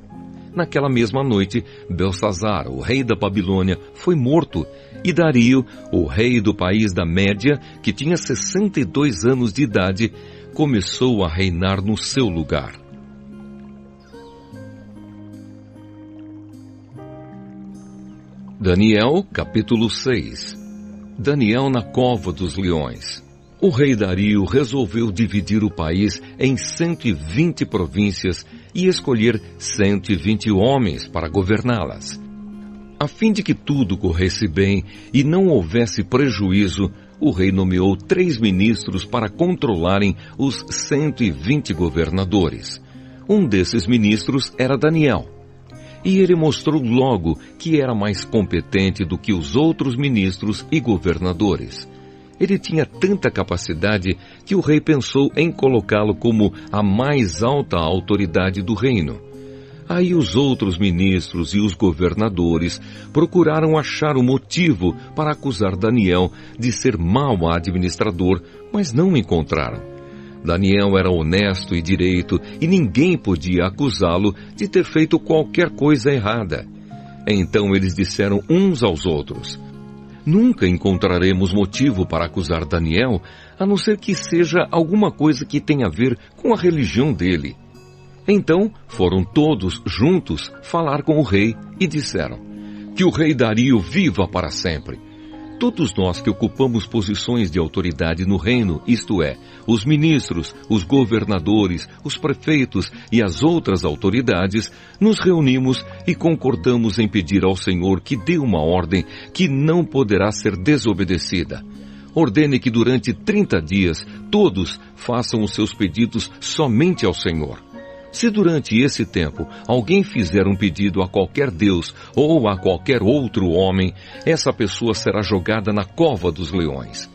A: Naquela mesma noite, Belsazzar, o rei da Babilônia, foi morto, e Dario, o rei do país da Média, que tinha 62 anos de idade, começou a reinar no seu lugar. Daniel, capítulo 6. Daniel na cova dos leões. O rei Dario resolveu dividir o país em 120 províncias e escolher 120 homens para governá-las. A fim de que tudo corresse bem e não houvesse prejuízo, o rei nomeou 3 ministros para controlarem os 120 governadores. Um desses ministros era Daniel. E ele mostrou logo que era mais competente do que os outros ministros e governadores. Ele tinha tanta capacidade que o rei pensou em colocá-lo como a mais alta autoridade do reino. Aí os outros ministros e os governadores procuraram achar o motivo para acusar Daniel de ser mau administrador, mas não encontraram. Daniel era honesto e direito e ninguém podia acusá-lo de ter feito qualquer coisa errada. Então eles disseram uns aos outros: Nunca encontraremos motivo para acusar Daniel, a não ser que seja alguma coisa que tenha a ver com a religião dele. Então foram todos juntos falar com o rei e disseram: Que o rei Dario viva para sempre. Todos nós que ocupamos posições de autoridade no reino, isto é, os ministros, os governadores, os prefeitos e as outras autoridades, nos reunimos e concordamos em pedir ao Senhor que dê uma ordem que não poderá ser desobedecida. Ordene que durante 30 dias todos façam os seus pedidos somente ao Senhor. Se durante esse tempo alguém fizer um pedido a qualquer Deus ou a qualquer outro homem, essa pessoa será jogada na cova dos leões.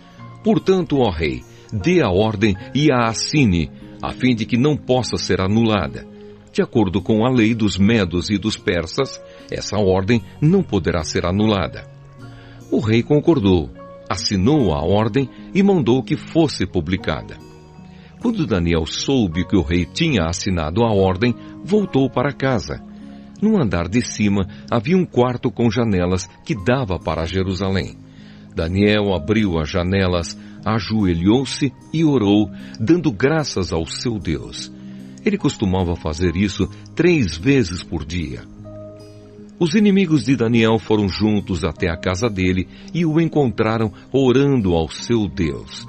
A: Portanto, ó rei, dê a ordem e a assine, a fim de que não possa ser anulada. De acordo com a lei dos medos e dos persas, essa ordem não poderá ser anulada. O rei concordou, assinou a ordem e mandou que fosse publicada. Quando Daniel soube que o rei tinha assinado a ordem, voltou para casa. No andar de cima havia um quarto com janelas que dava para Jerusalém. Daniel abriu as janelas, ajoelhou-se e orou, dando graças ao seu Deus. Ele costumava fazer isso 3 vezes por dia. Os inimigos de Daniel foram juntos até a casa dele e o encontraram orando ao seu Deus.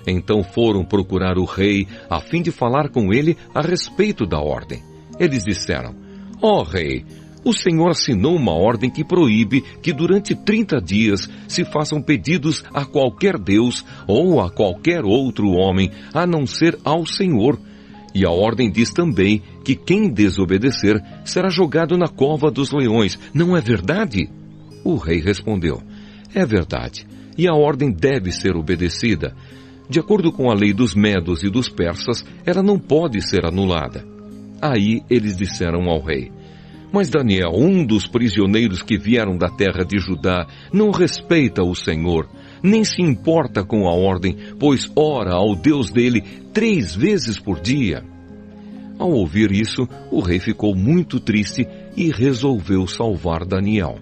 A: Então foram procurar o rei a fim de falar com ele a respeito da ordem. Eles disseram: Ó rei, o Senhor assinou uma ordem que proíbe que durante 30 dias se façam pedidos a qualquer Deus ou a qualquer outro homem, a não ser ao Senhor. E a ordem diz também que quem desobedecer será jogado na cova dos leões. Não é verdade? O rei respondeu: É verdade, e a ordem deve ser obedecida. De acordo com a lei dos medos e dos persas, ela não pode ser anulada. Aí eles disseram ao rei: Mas Daniel, um dos prisioneiros que vieram da terra de Judá, não respeita o Senhor, nem se importa com a ordem, pois ora ao Deus dele 3 vezes por dia. Ao ouvir isso, o rei ficou muito triste e resolveu salvar Daniel.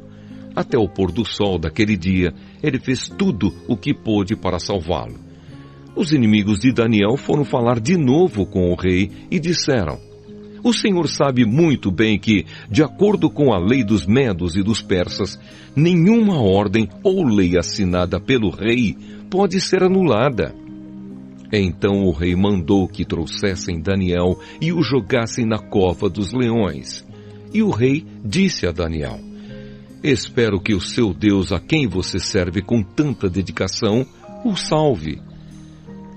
A: Até o pôr do sol daquele dia, ele fez tudo o que pôde para salvá-lo. Os inimigos de Daniel foram falar de novo com o rei e disseram: O Senhor sabe muito bem que, de acordo com a lei dos medos e dos persas, nenhuma ordem ou lei assinada pelo rei pode ser anulada. Então o rei mandou que trouxessem Daniel e o jogassem na cova dos leões. E o rei disse a Daniel: Espero que o seu Deus, a quem você serve com tanta dedicação, o salve.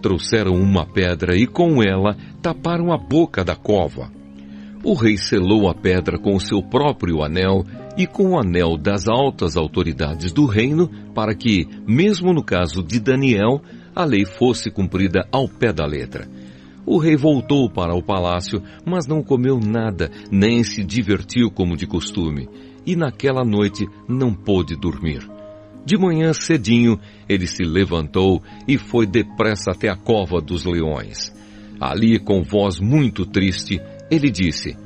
A: Trouxeram uma pedra e com ela taparam a boca da cova. O rei selou a pedra com o seu próprio anel e com o anel das altas autoridades do reino, para que, mesmo no caso de Daniel, a lei fosse cumprida ao pé da letra. O rei voltou para o palácio, mas não comeu nada, nem se divertiu como de costume, e naquela noite não pôde dormir. De manhã cedinho, ele se levantou e foi depressa até a cova dos leões. Ali, com voz muito triste, ele disse: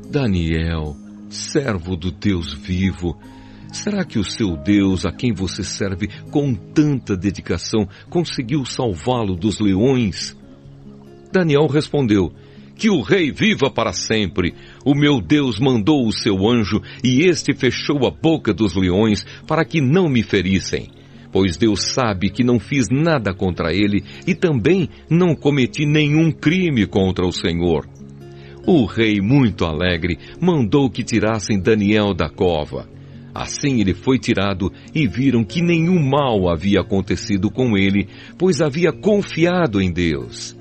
A: Daniel, servo do Deus vivo, será que o seu Deus, a quem você serve com tanta dedicação, conseguiu salvá-lo dos leões? Daniel respondeu: Que o rei viva para sempre! O meu Deus mandou o seu anjo e este fechou a boca dos leões para que não me ferissem. Pois Deus sabe que não fiz nada contra ele e também não cometi nenhum crime contra o Senhor. O rei, muito alegre, mandou que tirassem Daniel da cova. Assim ele foi tirado e viram que nenhum mal havia acontecido com ele, pois havia confiado em Deus.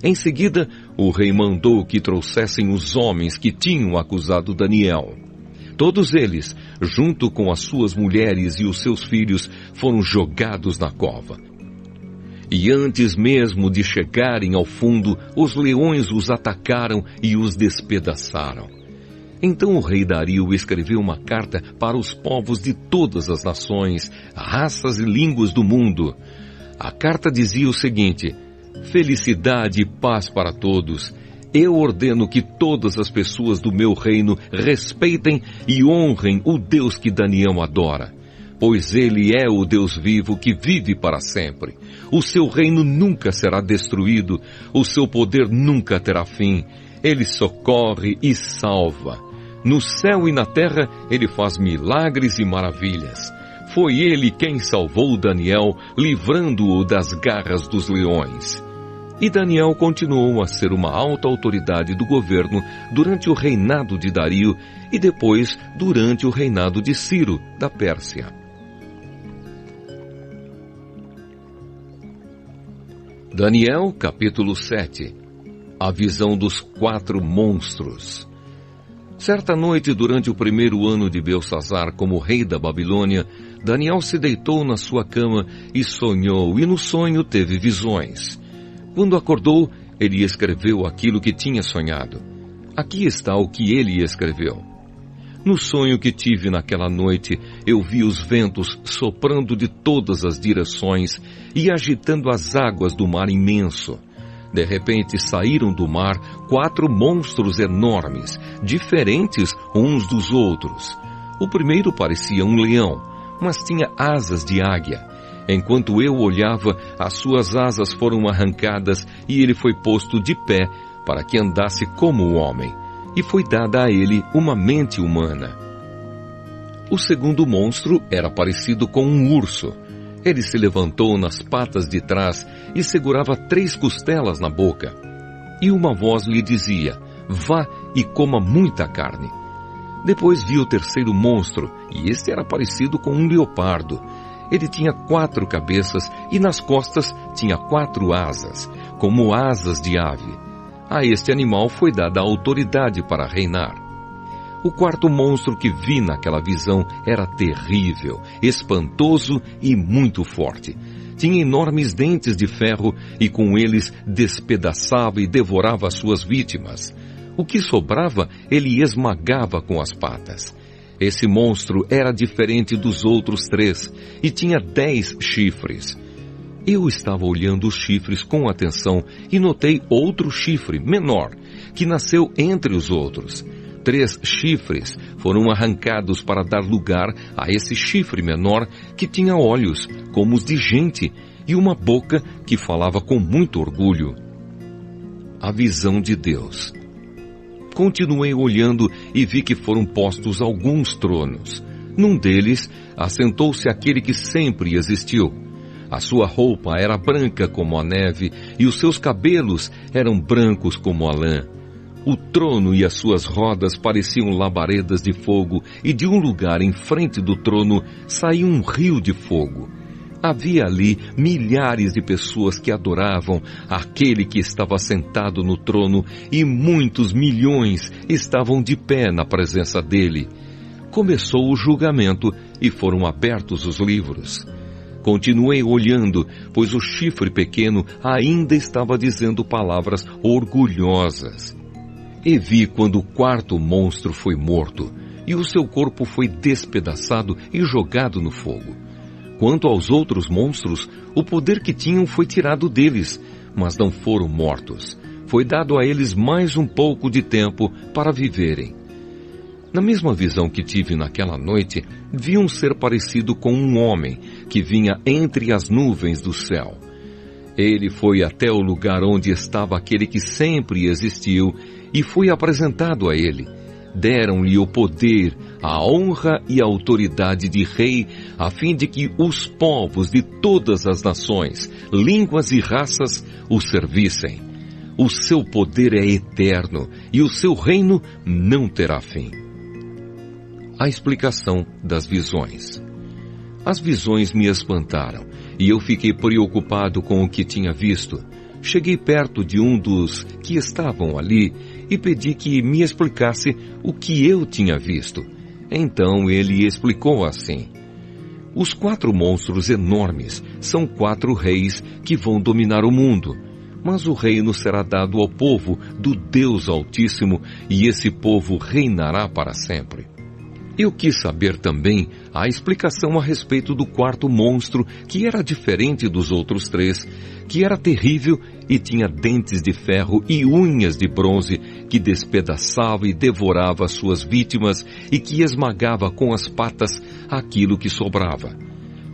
A: Em seguida, o rei mandou que trouxessem os homens que tinham acusado Daniel. Todos eles, junto com as suas mulheres e os seus filhos, foram jogados na cova. E antes mesmo de chegarem ao fundo, os leões os atacaram e os despedaçaram. Então o rei Dario escreveu uma carta para os povos de todas as nações, raças e línguas do mundo. A carta dizia o seguinte: Felicidade e paz para todos. Eu ordeno que todas as pessoas do meu reino respeitem e honrem o Deus que Daniel adora, pois ele é o Deus vivo que vive para sempre. O seu reino nunca será destruído, o seu poder nunca terá fim. Ele socorre e salva. No céu e na terra ele faz milagres e maravilhas. Foi ele quem salvou Daniel, livrando-o das garras dos leões. E Daniel continuou a ser uma alta autoridade do governo durante o reinado de Dario e depois durante o reinado de Ciro, da Pérsia. Daniel, capítulo 7. A visão dos 4 monstros. Certa noite, durante o 1º ano de Belsassar como rei da Babilônia, Daniel se deitou na sua cama e sonhou, e no sonho teve visões. Quando acordou, ele escreveu aquilo que tinha sonhado. Aqui está o que ele escreveu. No sonho que tive naquela noite, eu vi os ventos soprando de todas as direções e agitando as águas do mar imenso. De repente saíram do mar 4 monstros enormes, diferentes uns dos outros. O primeiro parecia um leão, mas tinha asas de águia. Enquanto eu olhava, as suas asas foram arrancadas e ele foi posto de pé, para que andasse como o homem, e foi dada a ele uma mente humana. O segundo monstro era parecido com um urso. Ele se levantou nas patas de trás e segurava 3 costelas na boca. E uma voz lhe dizia: vá e coma muita carne. Depois vi o terceiro monstro, e este era parecido com um leopardo. Ele tinha 4 cabeças e nas costas tinha 4 asas, como asas de ave. A este animal foi dada a autoridade para reinar. O quarto monstro que vi naquela visão era terrível, espantoso e muito forte. Tinha enormes dentes de ferro e com eles despedaçava e devorava suas vítimas. O que sobrava, ele esmagava com as patas. Esse monstro era diferente dos outros 3 e tinha 10 chifres. Eu estava olhando os chifres com atenção e notei outro chifre, menor, que nasceu entre os outros. 3 chifres foram arrancados para dar lugar a esse chifre menor que tinha olhos como os de gente e uma boca que falava com muito orgulho. A visão de Deus. Continuei olhando e vi que foram postos alguns tronos. Num deles, assentou-se aquele que sempre existiu. A sua roupa era branca como a neve e os seus cabelos eram brancos como a lã. O trono e as suas rodas pareciam labaredas de fogo e de um lugar em frente do trono saía um rio de fogo. Havia ali milhares de pessoas que adoravam aquele que estava sentado no trono e muitos milhões estavam de pé na presença dele. Começou o julgamento e foram abertos os livros. Continuei olhando, pois o chifre pequeno ainda estava dizendo palavras orgulhosas. E vi quando o quarto monstro foi morto, e o seu corpo foi despedaçado e jogado no fogo. Quanto aos outros monstros, o poder que tinham foi tirado deles, mas não foram mortos. Foi dado a eles mais um pouco de tempo para viverem. Na mesma visão que tive naquela noite, vi um ser parecido com um homem que vinha entre as nuvens do céu. Ele foi até o lugar onde estava aquele que sempre existiu e foi apresentado a ele. Deram-lhe o poder, a honra e a autoridade de rei, a fim de que os povos de todas as nações, línguas e raças o servissem. O seu poder é eterno e o seu reino não terá fim. A explicação das visões. As visões me espantaram e eu fiquei preocupado com o que tinha visto. Cheguei perto de um dos que estavam ali e pedi que me explicasse o que eu tinha visto. Então ele explicou assim: os 4 monstros enormes são 4 reis que vão dominar o mundo, mas o reino será dado ao povo do Deus Altíssimo e esse povo reinará para sempre. Eu quis saber também a explicação a respeito do quarto monstro, que era diferente dos outros 3, que era terrível e tinha dentes de ferro e unhas de bronze, que despedaçava e devorava suas vítimas e que esmagava com as patas aquilo que sobrava.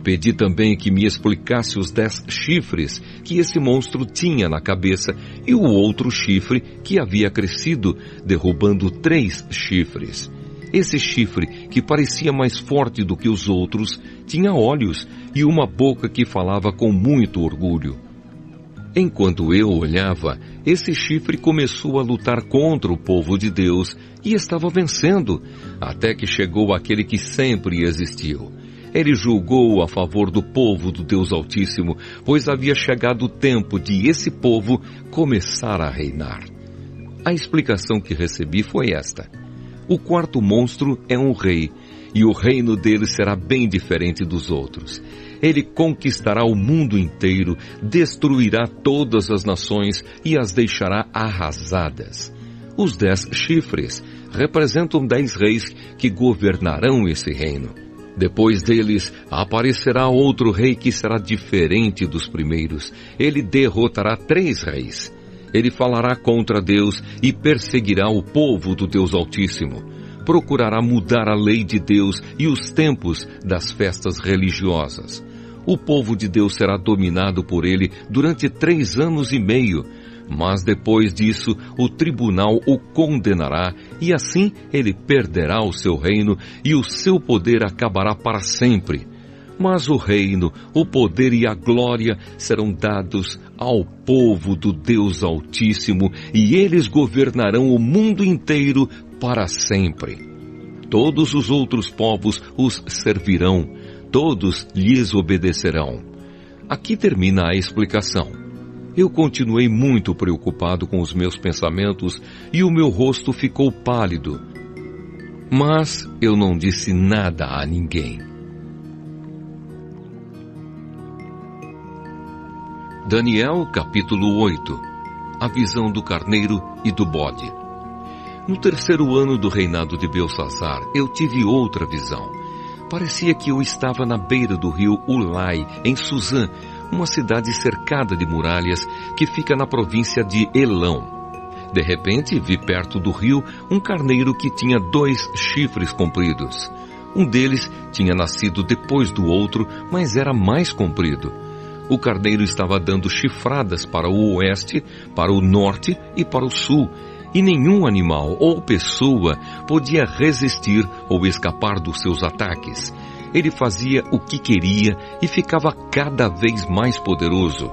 A: Pedi também que me explicasse os 10 chifres que esse monstro tinha na cabeça e o outro chifre que havia crescido, derrubando 3 chifres. Esse chifre, que parecia mais forte do que os outros, tinha olhos e uma boca que falava com muito orgulho. Enquanto eu olhava, esse chifre começou a lutar contra o povo de Deus e estava vencendo, até que chegou aquele que sempre existiu. Ele julgou a favor do povo do Deus Altíssimo, pois havia chegado o tempo de esse povo começar a reinar. A explicação que recebi foi esta: o quarto monstro é um rei, e o reino dele será bem diferente dos outros. Ele conquistará o mundo inteiro, destruirá todas as nações e as deixará arrasadas. Os 10 chifres representam 10 reis que governarão esse reino. Depois deles, aparecerá outro rei que será diferente dos primeiros. Ele derrotará 3 reis. Ele falará contra Deus e perseguirá o povo do Deus Altíssimo. Procurará mudar a lei de Deus e os tempos das festas religiosas. O povo de Deus será dominado por ele durante 3 anos e meio. Mas depois disso, o tribunal o condenará, e assim ele perderá o seu reino, e o seu poder acabará para sempre. Mas o reino, o poder e a glória serão dados ao povo do Deus Altíssimo, e eles governarão o mundo inteiro para sempre. Todos os outros povos os servirão, todos lhes obedecerão. Aqui termina a explicação. Eu continuei muito preocupado com os meus pensamentos e o meu rosto ficou pálido. Mas eu não disse nada a ninguém. Daniel, capítulo 8. A visão do carneiro e do bode. No terceiro ano do reinado de Belsassar, eu tive outra visão. Parecia que eu estava na beira do rio Ulai, em Suzã, uma cidade cercada de muralhas que fica na província de Elão. De repente, vi perto do rio um carneiro que tinha 2 chifres compridos. Um deles tinha nascido depois do outro, mas era mais comprido. O carneiro estava dando chifradas para o oeste, para o norte e para o sul, e nenhum animal ou pessoa podia resistir ou escapar dos seus ataques. Ele fazia o que queria e ficava cada vez mais poderoso.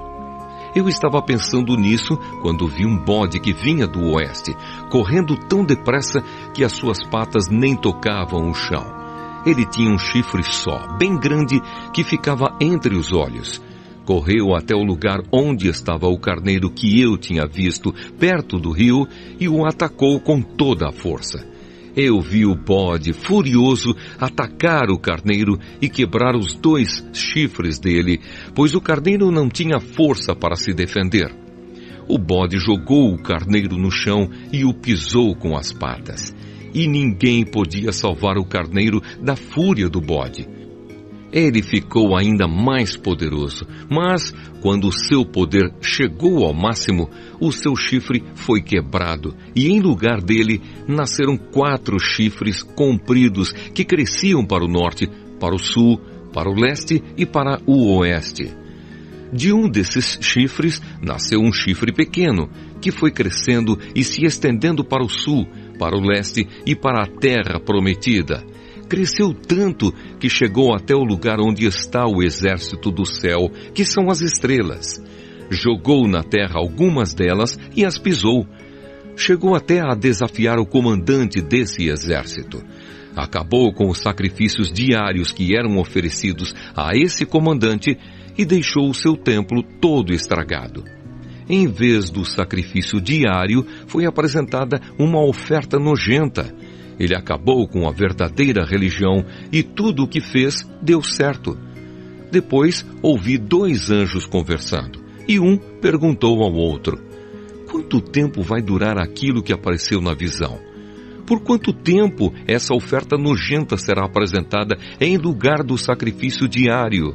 A: Eu estava pensando nisso quando vi um bode que vinha do oeste, correndo tão depressa que as suas patas nem tocavam o chão. Ele tinha um chifre só, bem grande, que ficava entre os olhos. Correu até o lugar onde estava o carneiro que eu tinha visto, perto do rio, e o atacou com toda a força. Eu vi o bode, furioso, atacar o carneiro e quebrar os 2 chifres dele, pois o carneiro não tinha força para se defender. O bode jogou o carneiro no chão e o pisou com as patas. E ninguém podia salvar o carneiro da fúria do bode. Ele ficou ainda mais poderoso, mas quando o seu poder chegou ao máximo, o seu chifre foi quebrado e em lugar dele nasceram 4 chifres compridos que cresciam para o norte, para o sul, para o leste e para o oeste. De um desses chifres nasceu um chifre pequeno, que foi crescendo e se estendendo para o sul, para o leste e para a terra prometida. Cresceu tanto que chegou até o lugar onde está o exército do céu, que são as estrelas. Jogou na terra algumas delas e as pisou. Chegou até a desafiar o comandante desse exército. Acabou com os sacrifícios diários que eram oferecidos a esse comandante e deixou o seu templo todo estragado. Em vez do sacrifício diário, foi apresentada uma oferta nojenta. Ele acabou com a verdadeira religião e tudo o que fez deu certo. Depois ouvi 2 anjos conversando e um perguntou ao outro: quanto tempo vai durar aquilo que apareceu na visão? Por quanto tempo essa oferta nojenta será apresentada em lugar do sacrifício diário?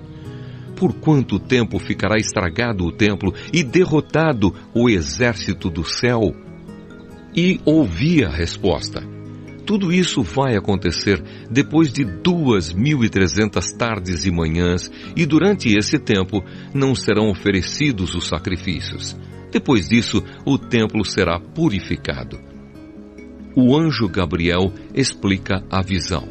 A: Por quanto tempo ficará estragado o templo e derrotado o exército do céu? E ouvi a resposta: tudo isso vai acontecer depois de 2.300 tardes e manhãs, e durante esse tempo não serão oferecidos os sacrifícios. Depois disso, o templo será purificado. O anjo Gabriel explica a visão.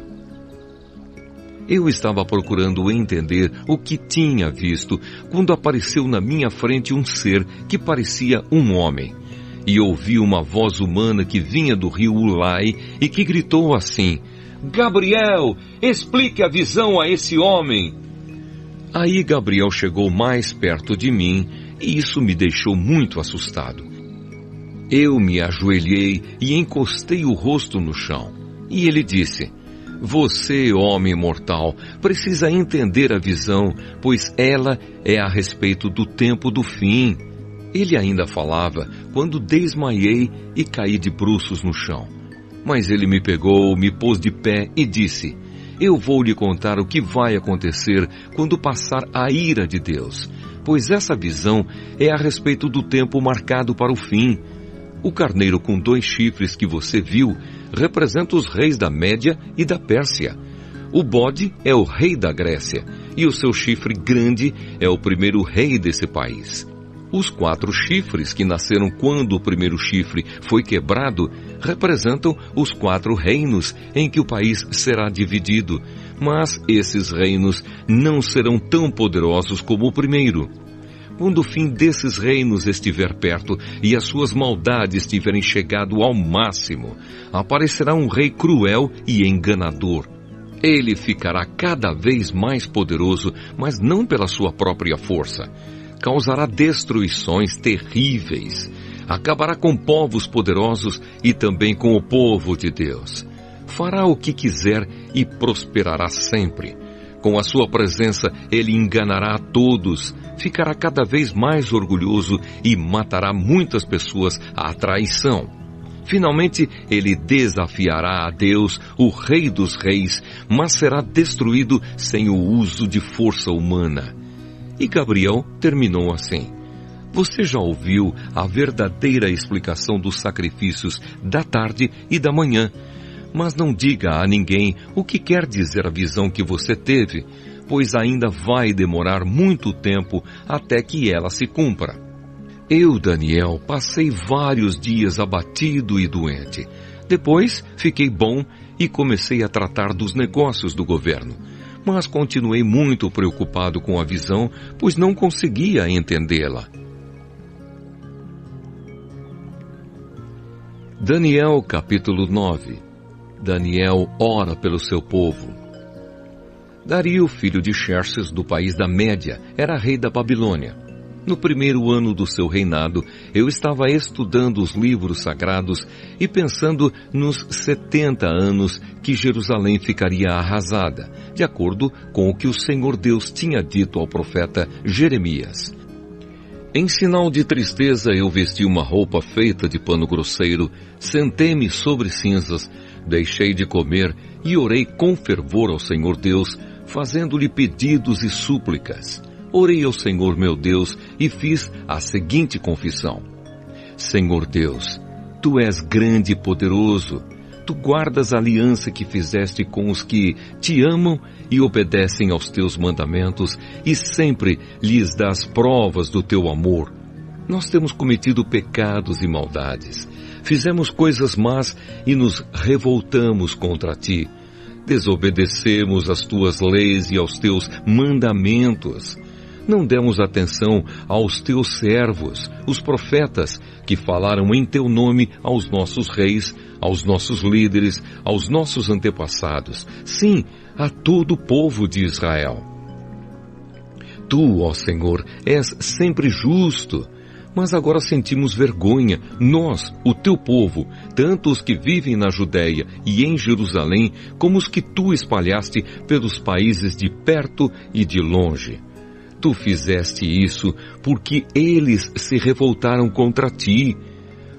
A: Eu estava procurando entender o que tinha visto quando apareceu na minha frente um ser que parecia um homem. E ouvi uma voz humana que vinha do rio Ulai e que gritou assim: Gabriel, explique a visão a esse homem. Aí Gabriel chegou mais perto de mim e isso me deixou muito assustado. Eu me ajoelhei e encostei o rosto no chão. E ele disse: você, homem mortal, precisa entender a visão, pois ela é a respeito do tempo do fim. Ele ainda falava quando desmaiei e caí de bruços no chão. Mas ele me pegou, me pôs de pé e disse: eu vou lhe contar o que vai acontecer quando passar a ira de Deus, pois essa visão é a respeito do tempo marcado para o fim. O carneiro com 2 chifres que você viu representa os reis da Média e da Pérsia. O bode é o rei da Grécia, e o seu chifre grande é o primeiro rei desse país. Os 4 chifres que nasceram quando o primeiro chifre foi quebrado representam os 4 reinos em que o país será dividido, mas esses reinos não serão tão poderosos como o primeiro. Quando o fim desses reinos estiver perto e as suas maldades tiverem chegado ao máximo, aparecerá um rei cruel e enganador. Ele ficará cada vez mais poderoso, mas não pela sua própria força. Causará destruições terríveis. Acabará com povos poderosos e também com o povo de Deus. Fará o que quiser e prosperará sempre. Com a sua presença, ele enganará a todos, ficará cada vez mais orgulhoso e matará muitas pessoas à traição. Finalmente, ele desafiará a Deus, o Rei dos Reis, mas será destruído sem o uso de força humana. E Gabriel terminou assim: Você já ouviu a verdadeira explicação dos sacrifícios da tarde e da manhã, mas não diga a ninguém o que quer dizer a visão que você teve, pois ainda vai demorar muito tempo até que ela se cumpra. Eu, Daniel, passei vários dias abatido e doente. Depois fiquei bom e comecei a tratar dos negócios do governo. Mas continuei muito preocupado com a visão, pois não conseguia entendê-la. Daniel capítulo 9. Daniel ora pelo seu povo. Dario, filho de Xerxes, do país da Média, era rei da Babilônia. No primeiro ano do seu reinado, eu estava estudando os livros sagrados e pensando nos 70 anos que Jerusalém ficaria arrasada, de acordo com o que o Senhor Deus tinha dito ao profeta Jeremias. Em sinal de tristeza, eu vesti uma roupa feita de pano grosseiro, sentei-me sobre cinzas, deixei de comer e orei com fervor ao Senhor Deus, fazendo-lhe pedidos e súplicas. Orei ao Senhor meu Deus e fiz a seguinte confissão: Senhor Deus, Tu és grande e poderoso. Tu guardas a aliança que fizeste com os que te amam e obedecem aos Teus mandamentos e sempre lhes dás provas do Teu amor. Nós temos cometido pecados e maldades. Fizemos coisas más e nos revoltamos contra Ti. Desobedecemos às Tuas leis e aos Teus mandamentos. Não demos atenção aos Teus servos, os profetas, que falaram em Teu nome aos nossos reis, aos nossos líderes, aos nossos antepassados, sim, a todo o povo de Israel. Tu, ó Senhor, és sempre justo, mas agora sentimos vergonha, nós, o Teu povo, tanto os que vivem na Judéia e em Jerusalém, como os que Tu espalhaste pelos países de perto e de longe. Tu fizeste isso porque eles se revoltaram contra Ti.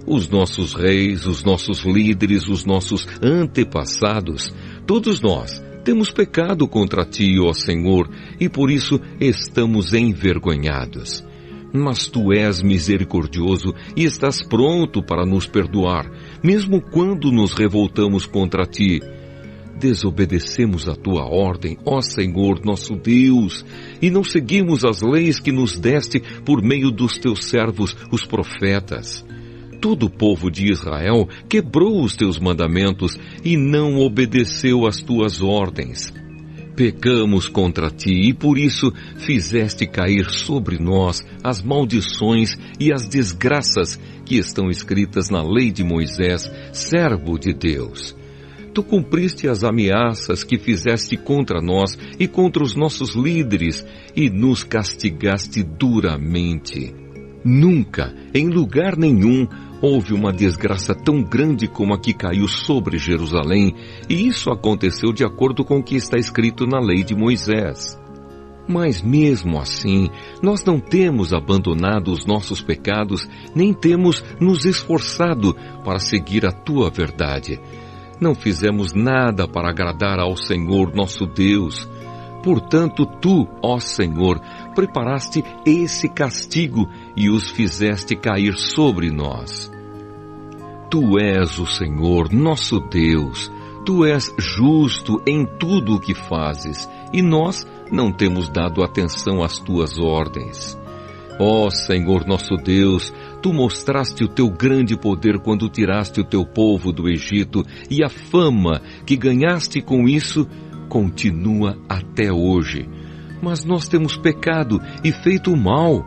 A: Os nossos reis, os nossos líderes, os nossos antepassados, todos nós temos pecado contra Ti, ó Senhor, e por isso estamos envergonhados. Mas Tu és misericordioso e estás pronto para nos perdoar, mesmo quando nos revoltamos contra Ti. Desobedecemos a Tua ordem, ó Senhor nosso Deus, e não seguimos as leis que nos deste por meio dos Teus servos, os profetas. Todo o povo de Israel quebrou os Teus mandamentos e não obedeceu às Tuas ordens. Pecamos contra Ti e por isso fizeste cair sobre nós as maldições e as desgraças que estão escritas na lei de Moisés, servo de Deus. Tu cumpriste as ameaças que fizeste contra nós e contra os nossos líderes e nos castigaste duramente. Nunca, em lugar nenhum, houve uma desgraça tão grande como a que caiu sobre Jerusalém, e isso aconteceu de acordo com o que está escrito na lei de Moisés. Mas mesmo assim, nós não temos abandonado os nossos pecados, nem temos nos esforçado para seguir a Tua verdade. Não fizemos nada para agradar ao Senhor nosso Deus. Portanto, Tu, ó Senhor, preparaste esse castigo e os fizeste cair sobre nós. Tu és o Senhor, nosso Deus. Tu és justo em tudo o que fazes, e nós não temos dado atenção às Tuas ordens. Ó Senhor nosso Deus, Tu mostraste o Teu grande poder quando tiraste o Teu povo do Egito, e a fama que ganhaste com isso continua até hoje. Mas nós temos pecado e feito o mal.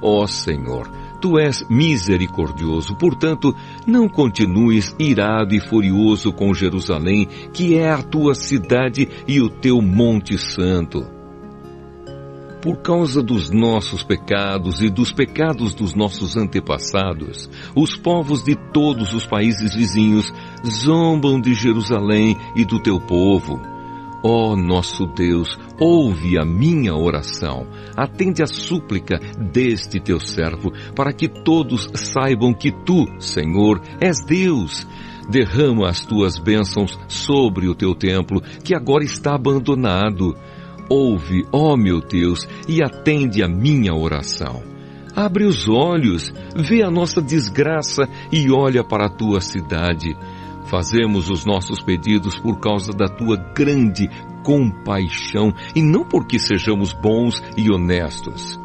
A: Ó Senhor, Tu és misericordioso, portanto, não continues irado e furioso com Jerusalém, que é a Tua cidade e o Teu monte santo. Por causa dos nossos pecados e dos pecados dos nossos antepassados, os povos de todos os países vizinhos zombam de Jerusalém e do Teu povo. Ó nosso Deus, ouve a minha oração, atende a súplica deste Teu servo, para que todos saibam que Tu, Senhor, és Deus. Derrama as Tuas bênçãos sobre o Teu templo, que agora está abandonado. Ouve, ó meu Deus, e atende a minha oração. Abre os olhos, vê a nossa desgraça e olha para a Tua cidade. Fazemos os nossos pedidos por causa da Tua grande compaixão e não porque sejamos bons e honestos.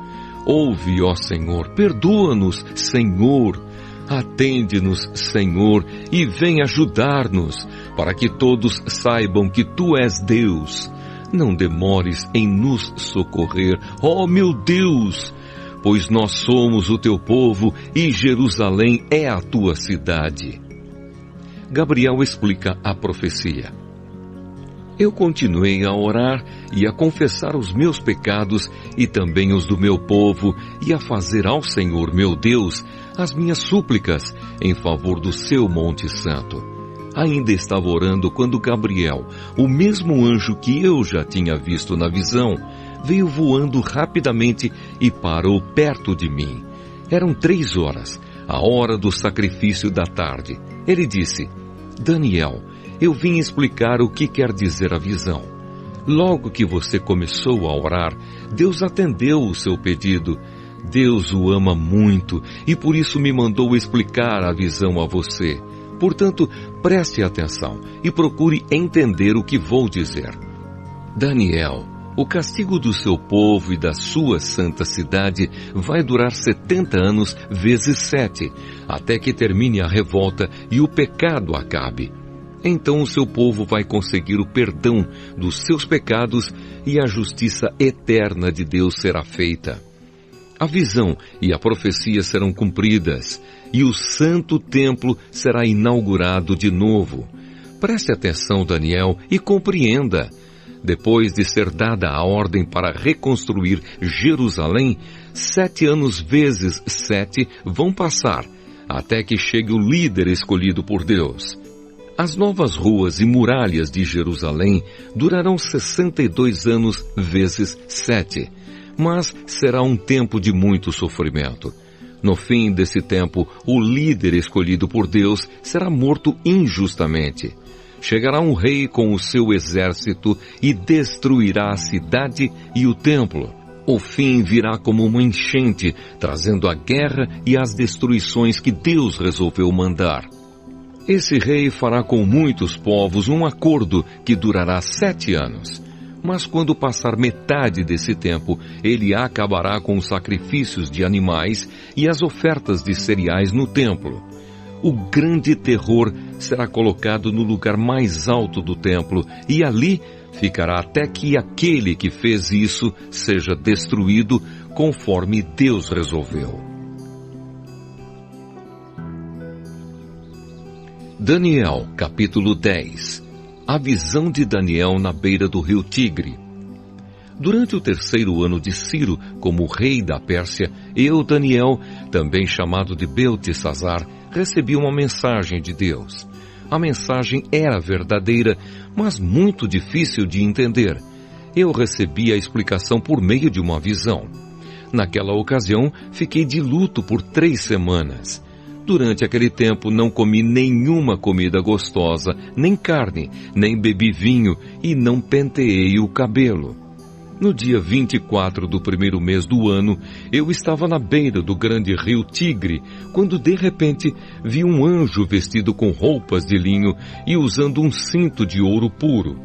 A: Ouve, ó Senhor, perdoa-nos, Senhor. Atende-nos, Senhor, e vem ajudar-nos, para que todos saibam que Tu és Deus. Não demores em nos socorrer, ó meu Deus, pois nós somos o Teu povo e Jerusalém é a Tua cidade. Gabriel explica a profecia. Eu continuei a orar e a confessar os meus pecados e também os do meu povo e a fazer ao Senhor meu Deus as minhas súplicas em favor do seu Monte Santo. Ainda estava orando quando Gabriel, o mesmo anjo que eu já tinha visto na visão, veio voando rapidamente e parou perto de mim. Eram 3 horas, a hora do sacrifício da tarde. Ele disse: Daniel, eu vim explicar o que quer dizer a visão. Logo que você começou a orar, Deus atendeu o seu pedido. Deus o ama muito e por isso me mandou explicar a visão a você. Portanto, preste atenção e procure entender o que vou dizer. Daniel, o castigo do seu povo e da sua santa cidade vai durar 70 anos vezes 7, até que termine a revolta e o pecado acabe. Então o seu povo vai conseguir o perdão dos seus pecados e a justiça eterna de Deus será feita. A visão e a profecia serão cumpridas e o santo templo será inaugurado de novo. Preste atenção, Daniel, e compreenda. Depois de ser dada a ordem para reconstruir Jerusalém, 7 anos vezes 7 vão passar, até que chegue o líder escolhido por Deus. As novas ruas e muralhas de Jerusalém durarão 62 anos vezes 7, mas será um tempo de muito sofrimento. No fim desse tempo, o líder escolhido por Deus será morto injustamente. Chegará um rei com o seu exército e destruirá a cidade e o templo. O fim virá como uma enchente, trazendo a guerra e as destruições que Deus resolveu mandar. Esse rei fará com muitos povos um acordo que durará 7 anos. Mas quando passar metade desse tempo, ele acabará com os sacrifícios de animais e as ofertas de cereais no templo. O grande terror será colocado no lugar mais alto do templo e ali ficará até que aquele que fez isso seja destruído conforme Deus resolveu. Daniel, capítulo 10. A visão de Daniel na beira do rio Tigre. Durante o 3º ano de Ciro, como rei da Pérsia, eu, Daniel, também chamado de Beltesazar, recebi uma mensagem de Deus. A mensagem era verdadeira, mas muito difícil de entender. Eu recebi a explicação por meio de uma visão. Naquela ocasião, fiquei de luto por 3 semanas. Durante aquele tempo não comi nenhuma comida gostosa, nem carne, nem bebi vinho e não penteei o cabelo. No dia 24 do 1º mês do ano, eu estava na beira do grande rio Tigre, quando de repente vi um anjo vestido com roupas de linho e usando um cinto de ouro puro.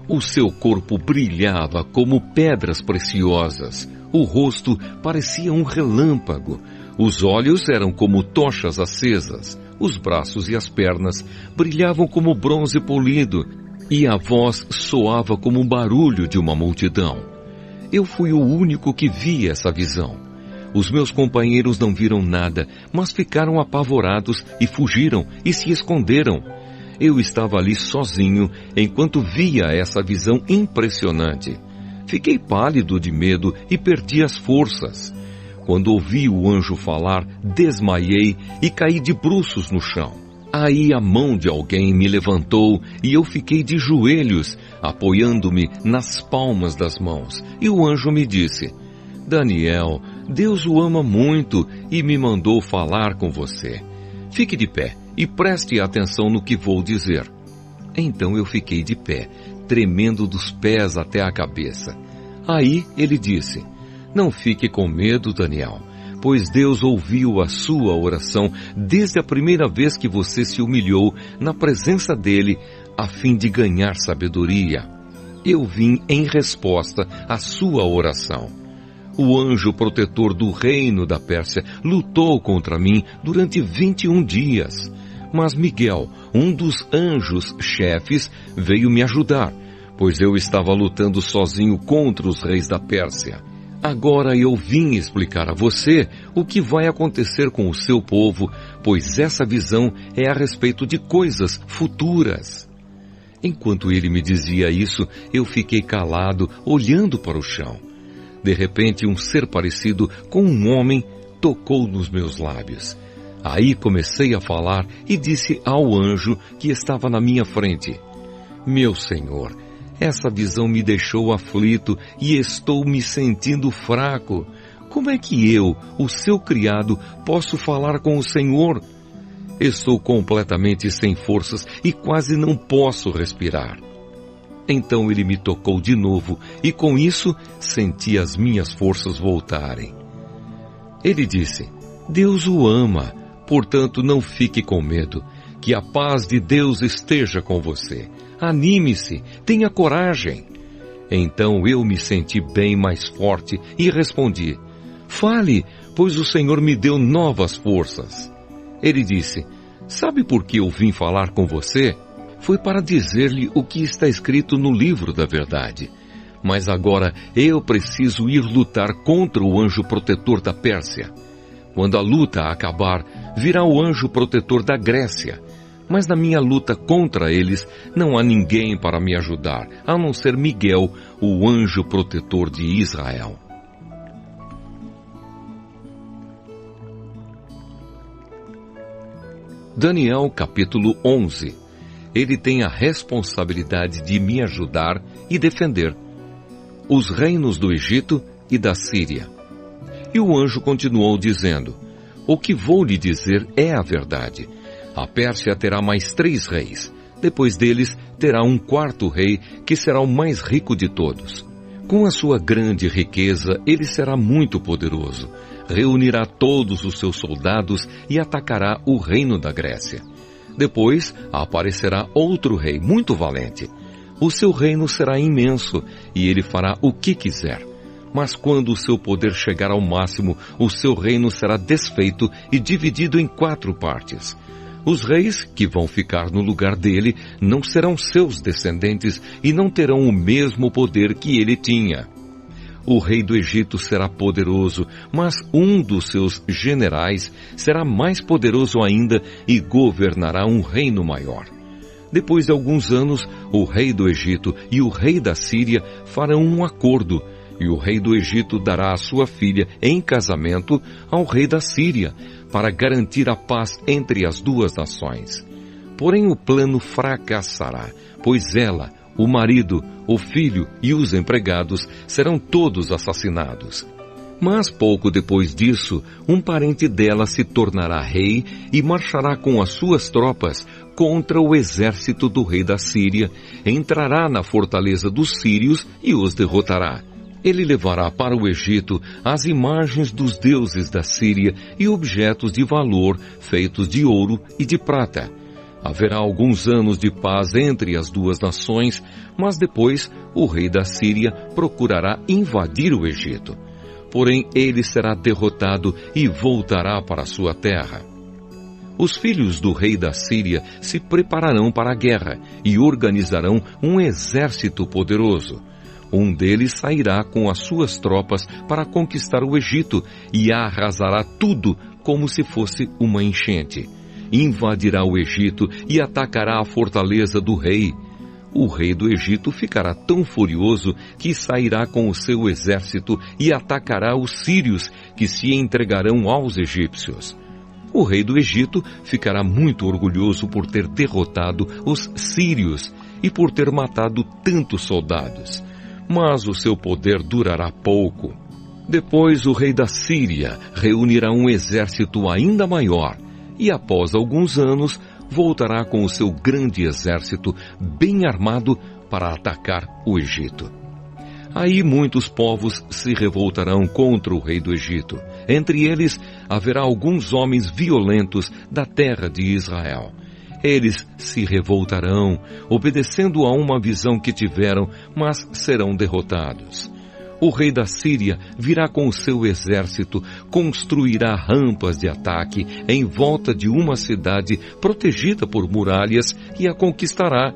A: O seu corpo brilhava como pedras preciosas. O rosto parecia um relâmpago. Os olhos eram como tochas acesas. Os braços e as pernas brilhavam como bronze polido. E a voz soava como um barulho de uma multidão. Eu fui o único que vi essa visão. Os meus companheiros não viram nada, mas ficaram apavorados e fugiram e se esconderam. Eu estava ali sozinho enquanto via essa visão impressionante. Fiquei pálido de medo e perdi as forças. Quando ouvi o anjo falar, desmaiei e caí de bruços no chão. Aí a mão de alguém me levantou e eu fiquei de joelhos, apoiando-me nas palmas das mãos. E o anjo me disse: Daniel, Deus o ama muito e me mandou falar com você. Fique de pé e preste atenção no que vou dizer. Então eu fiquei de pé, tremendo dos pés até a cabeça. Aí ele disse: Não fique com medo, Daniel, pois Deus ouviu a sua oração desde a primeira vez que você se humilhou na presença dele, a fim de ganhar sabedoria. Eu vim em resposta à sua oração. O anjo protetor do reino da Pérsia lutou contra mim durante 21 dias. Mas Miguel, um dos anjos chefes, veio me ajudar, pois eu estava lutando sozinho contra os reis da Pérsia. Agora eu vim explicar a você o que vai acontecer com o seu povo, pois essa visão é a respeito de coisas futuras. Enquanto ele me dizia isso, eu fiquei calado, olhando para o chão. De repente, um ser parecido com um homem tocou nos meus lábios. Aí comecei a falar e disse ao anjo que estava na minha frente: Meu Senhor, essa visão me deixou aflito e estou me sentindo fraco. Como é que eu, o seu criado, posso falar com o Senhor? Estou completamente sem forças e quase não posso respirar. Então ele me tocou de novo e com isso senti as minhas forças voltarem. Ele disse: Deus o ama, portanto não fique com medo, que a paz de Deus esteja com você. Anime-se, tenha coragem. Então eu me senti bem mais forte e respondi: Fale, pois o Senhor me deu novas forças. Ele disse: Sabe por que eu vim falar com você? Foi para dizer-lhe o que está escrito no livro da verdade. Mas agora eu preciso ir lutar contra o anjo protetor da Pérsia. Quando a luta acabar, virá o anjo protetor da Grécia. Mas na minha luta contra eles, não há ninguém para me ajudar, a não ser Miguel, o anjo protetor de Israel. Daniel capítulo 11. Ele tem a responsabilidade de me ajudar e defender os reinos do Egito e da Síria. E o anjo continuou dizendo: O que vou lhe dizer é a verdade. A Pérsia terá mais 3 reis. Depois deles, terá um 4º rei, que será o mais rico de todos. Com a sua grande riqueza, ele será muito poderoso. Reunirá todos os seus soldados e atacará o reino da Grécia. Depois, aparecerá outro rei muito valente. O seu reino será imenso e ele fará o que quiser. Mas quando o seu poder chegar ao máximo, o seu reino será desfeito e dividido em 4 partes. Os reis que vão ficar no lugar dele não serão seus descendentes e não terão o mesmo poder que ele tinha. O rei do Egito será poderoso, mas um dos seus generais será mais poderoso ainda e governará um reino maior. Depois de alguns anos, o rei do Egito e o rei da Síria farão um acordo, e o rei do Egito dará a sua filha em casamento ao rei da Síria, para garantir a paz entre as 2 nações. Porém o plano fracassará, pois ela, o marido, o filho e os empregados serão todos assassinados. Mas pouco depois disso, um parente dela se tornará rei e marchará com as suas tropas contra o exército do rei da Síria, entrará na fortaleza dos sírios e os derrotará. Ele levará para o Egito as imagens dos deuses da Síria e objetos de valor feitos de ouro e de prata. Haverá alguns anos de paz entre as duas nações, mas depois o rei da Síria procurará invadir o Egito. Porém, ele será derrotado e voltará para sua terra. Os filhos do rei da Síria se prepararão para a guerra e organizarão um exército poderoso. Um deles sairá com as suas tropas para conquistar o Egito e arrasará tudo como se fosse uma enchente. Invadirá o Egito e atacará a fortaleza do rei. O rei do Egito ficará tão furioso que sairá com o seu exército e atacará os sírios, que se entregarão aos egípcios. O rei do Egito ficará muito orgulhoso por ter derrotado os sírios e por ter matado tantos soldados. Mas o seu poder durará pouco. Depois o rei da Síria reunirá um exército ainda maior e após alguns anos voltará com o seu grande exército bem armado para atacar o Egito. Aí muitos povos se revoltarão contra o rei do Egito. Entre eles haverá alguns homens violentos da terra de Israel. Eles se revoltarão, obedecendo a uma visão que tiveram, mas serão derrotados. O rei da Síria virá com o seu exército, construirá rampas de ataque em volta de uma cidade protegida por muralhas e a conquistará.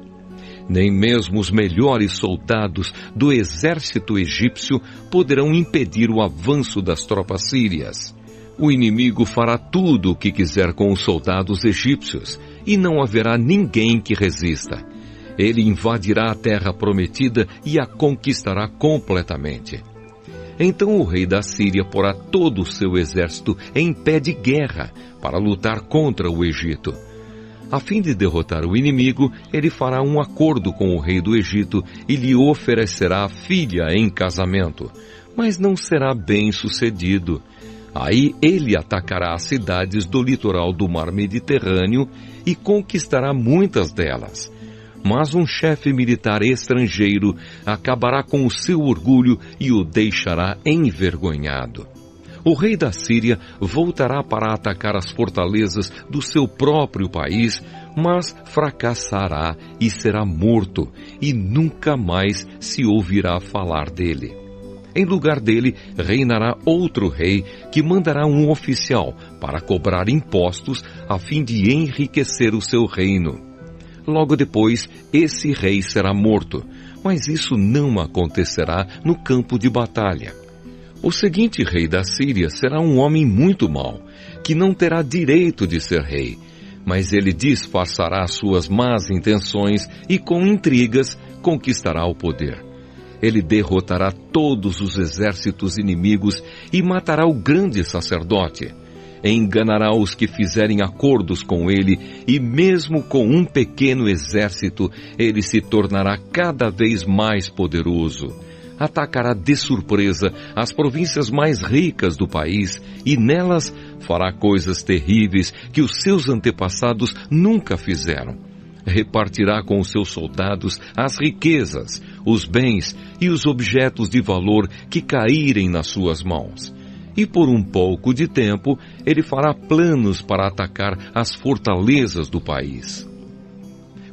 A: Nem mesmo os melhores soldados do exército egípcio poderão impedir o avanço das tropas sírias. O inimigo fará tudo o que quiser com os soldados egípcios, e não haverá ninguém que resista. Ele invadirá a terra prometida e a conquistará completamente. Então o rei da Síria porá todo o seu exército em pé de guerra para lutar contra o Egito. A fim de derrotar o inimigo, ele fará um acordo com o rei do Egito e lhe oferecerá a filha em casamento, mas não será bem sucedido. Aí ele atacará as cidades do litoral do mar Mediterrâneo e conquistará muitas delas. Mas um chefe militar estrangeiro acabará com o seu orgulho e o deixará envergonhado. O rei da Síria voltará para atacar as fortalezas do seu próprio país, mas fracassará e será morto, e nunca mais se ouvirá falar dele. Em lugar dele, reinará outro rei que mandará um oficial para cobrar impostos a fim de enriquecer o seu reino. Logo depois, esse rei será morto, mas isso não acontecerá no campo de batalha. O seguinte rei da Síria será um homem muito mau, que não terá direito de ser rei, mas ele disfarçará suas más intenções e com intrigas conquistará o poder. Ele derrotará todos os exércitos inimigos e matará o grande sacerdote. Enganará os que fizerem acordos com ele, e mesmo com um pequeno exército, ele se tornará cada vez mais poderoso. Atacará de surpresa as províncias mais ricas do país, e nelas fará coisas terríveis que os seus antepassados nunca fizeram. Repartirá com os seus soldados as riquezas, os bens e os objetos de valor que caírem nas suas mãos. E por um pouco de tempo, ele fará planos para atacar as fortalezas do país.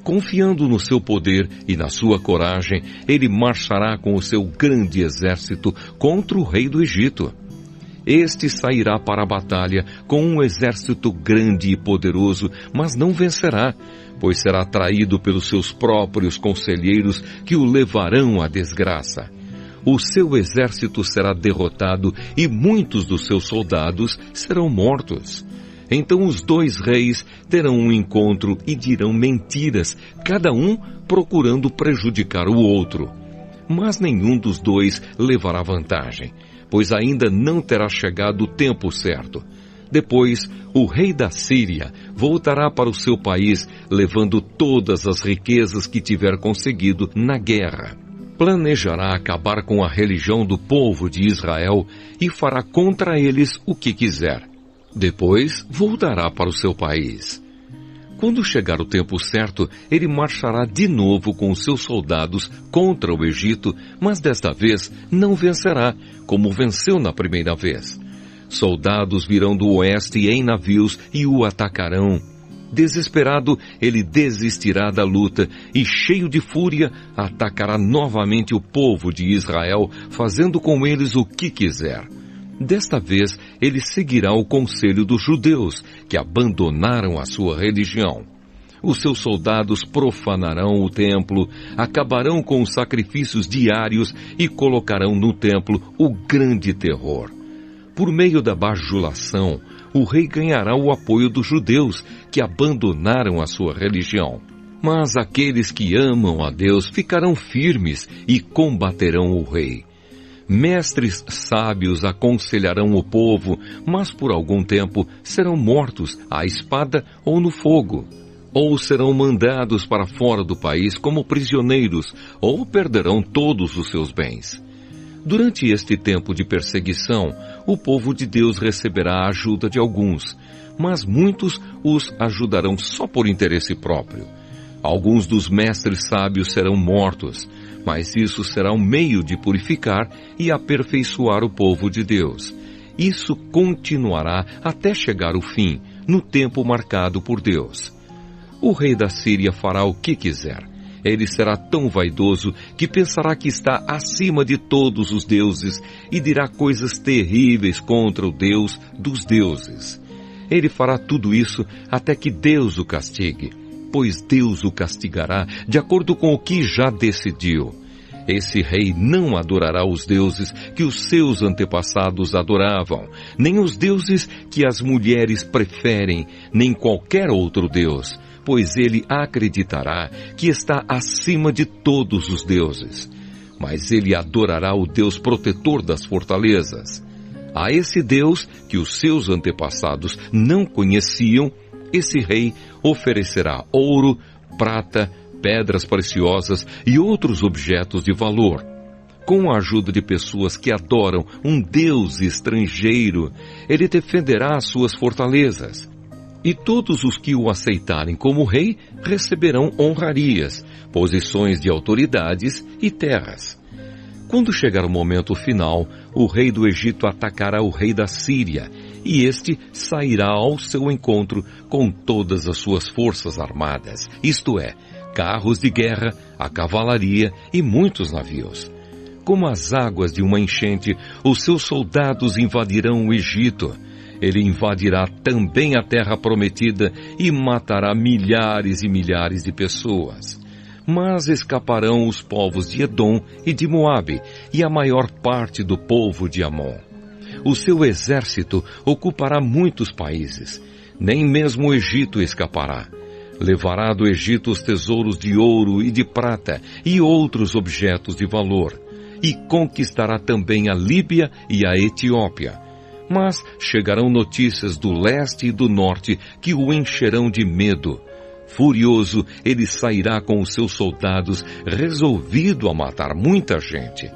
A: Confiando no seu poder e na sua coragem, ele marchará com o seu grande exército contra o rei do Egito. Este sairá para a batalha com um exército grande e poderoso, mas não vencerá, pois será traído pelos seus próprios conselheiros que o levarão à desgraça. O seu exército será derrotado e muitos dos seus soldados serão mortos. Então os dois reis terão um encontro e dirão mentiras, cada um procurando prejudicar o outro. Mas nenhum dos dois levará vantagem, pois ainda não terá chegado o tempo certo. Depois, o rei da Síria voltará para o seu país, levando todas as riquezas que tiver conseguido na guerra. Planejará acabar com a religião do povo de Israel e fará contra eles o que quiser. Depois, voltará para o seu país. Quando chegar o tempo certo, ele marchará de novo com os seus soldados contra o Egito, mas desta vez não vencerá, como venceu na primeira vez. Soldados virão do oeste em navios e o atacarão. Desesperado, ele desistirá da luta e, cheio de fúria, atacará novamente o povo de Israel, fazendo com eles o que quiser. Desta vez, ele seguirá o conselho dos judeus, que abandonaram a sua religião. Os seus soldados profanarão o templo, acabarão com os sacrifícios diários e colocarão no templo o grande terror. Por meio da bajulação, o rei ganhará o apoio dos judeus, que abandonaram a sua religião. Mas aqueles que amam a Deus ficarão firmes e combaterão o rei. Mestres sábios aconselharão o povo, mas por algum tempo serão mortos à espada ou no fogo. Ou serão mandados para fora do país como prisioneiros, ou perderão todos os seus bens. Durante este tempo de perseguição, o povo de Deus receberá a ajuda de alguns, mas muitos os ajudarão só por interesse próprio. Alguns dos mestres sábios serão mortos, mas isso será um meio de purificar e aperfeiçoar o povo de Deus. Isso continuará até chegar o fim, no tempo marcado por Deus. O rei da Síria fará o que quiser. Ele será tão vaidoso que pensará que está acima de todos os deuses e dirá coisas terríveis contra o Deus dos deuses. Ele fará tudo isso até que Deus o castigue, pois Deus o castigará de acordo com o que já decidiu. Esse rei não adorará os deuses que os seus antepassados adoravam, nem os deuses que as mulheres preferem, nem qualquer outro deus, pois ele acreditará que está acima de todos os deuses. Mas ele adorará o Deus protetor das fortalezas. A esse Deus que os seus antepassados não conheciam, esse rei oferecerá ouro, prata, pedras preciosas e outros objetos de valor. Com a ajuda de pessoas que adoram um Deus estrangeiro, ele defenderá as suas fortalezas. E todos os que o aceitarem como rei receberão honrarias, posições de autoridades e terras. Quando chegar o momento final, o rei do Egito atacará o rei da Síria, e este sairá ao seu encontro com todas as suas forças armadas, isto é, carros de guerra, a cavalaria e muitos navios. Como as águas de uma enchente, os seus soldados invadirão o Egito. Ele invadirá também a terra prometida e matará milhares e milhares de pessoas. Mas escaparão os povos de Edom e de Moabe e a maior parte do povo de Amon. O seu exército ocupará muitos países. Nem mesmo o Egito escapará. Levará do Egito os tesouros de ouro e de prata e outros objetos de valor. E conquistará também a Líbia e a Etiópia. Mas chegarão notícias do leste e do norte que o encherão de medo. Furioso, ele sairá com os seus soldados, resolvido a matar muita gente.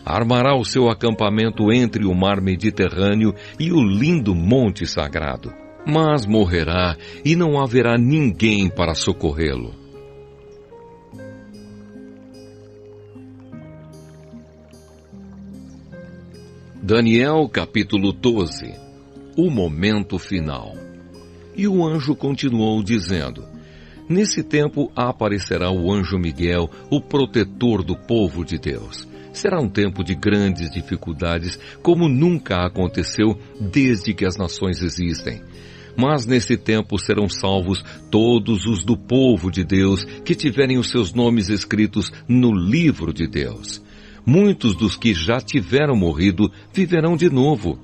A: Armará o seu acampamento entre o mar Mediterrâneo e o lindo Monte Sagrado. Mas morrerá e não haverá ninguém para socorrê-lo. Daniel capítulo 12. O momento final. E o anjo continuou dizendo: Nesse tempo aparecerá o anjo Miguel, o protetor do povo de Deus. Será um tempo de grandes dificuldades, como nunca aconteceu desde que as nações existem. Mas nesse tempo serão salvos todos os do povo de Deus que tiverem os seus nomes escritos no livro de Deus. Muitos dos que já tiveram morrido viverão de novo.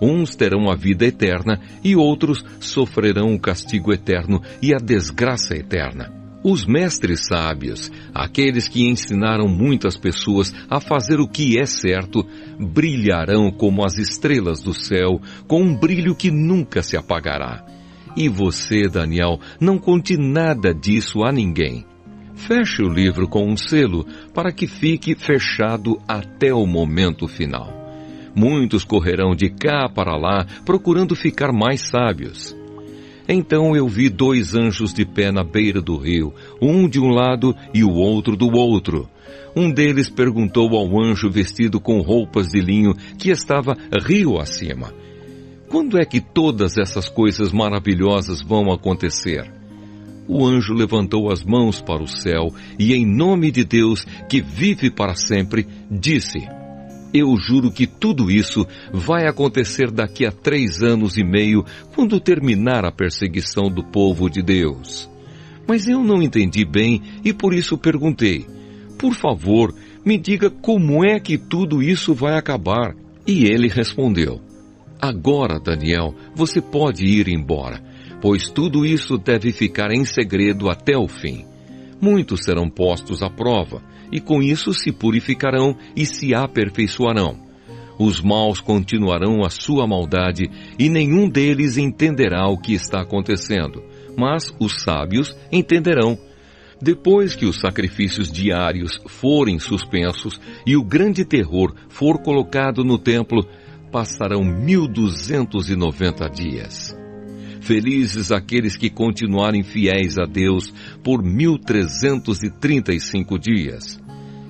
A: Uns terão a vida eterna e outros sofrerão o castigo eterno e a desgraça eterna. Os mestres sábios, aqueles que ensinaram muitas pessoas a fazer o que é certo, brilharão como as estrelas do céu, com um brilho que nunca se apagará. E você, Daniel, não conte nada disso a ninguém. Feche o livro com um selo, para que fique fechado até o momento final. Muitos correrão de cá para lá, procurando ficar mais sábios. Então eu vi 2 anjos de pé na beira do rio, um de um lado e o outro do outro. Um deles perguntou ao anjo vestido com roupas de linho que estava rio acima: Quando é que todas essas coisas maravilhosas vão acontecer? O anjo levantou as mãos para o céu e, em nome de Deus, que vive para sempre, disse: eu juro que tudo isso vai acontecer daqui a 3 anos e meio, quando terminar a perseguição do povo de Deus. Mas eu não entendi bem e por isso perguntei: por favor, me diga como é que tudo isso vai acabar. E ele respondeu: agora, Daniel, você pode ir embora, pois tudo isso deve ficar em segredo até o fim. Muitos serão postos à prova, e com isso se purificarão e se aperfeiçoarão. Os maus continuarão a sua maldade, e nenhum deles entenderá o que está acontecendo, mas os sábios entenderão. Depois que os sacrifícios diários forem suspensos e o grande terror for colocado no templo, passarão 1290 dias. Felizes aqueles que continuarem fiéis a Deus por 1335 dias.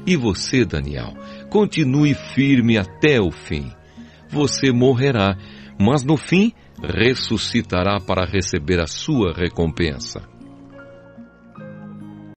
A: E você, Daniel, continue firme até o fim. Você morrerá, mas no fim ressuscitará para receber a sua recompensa.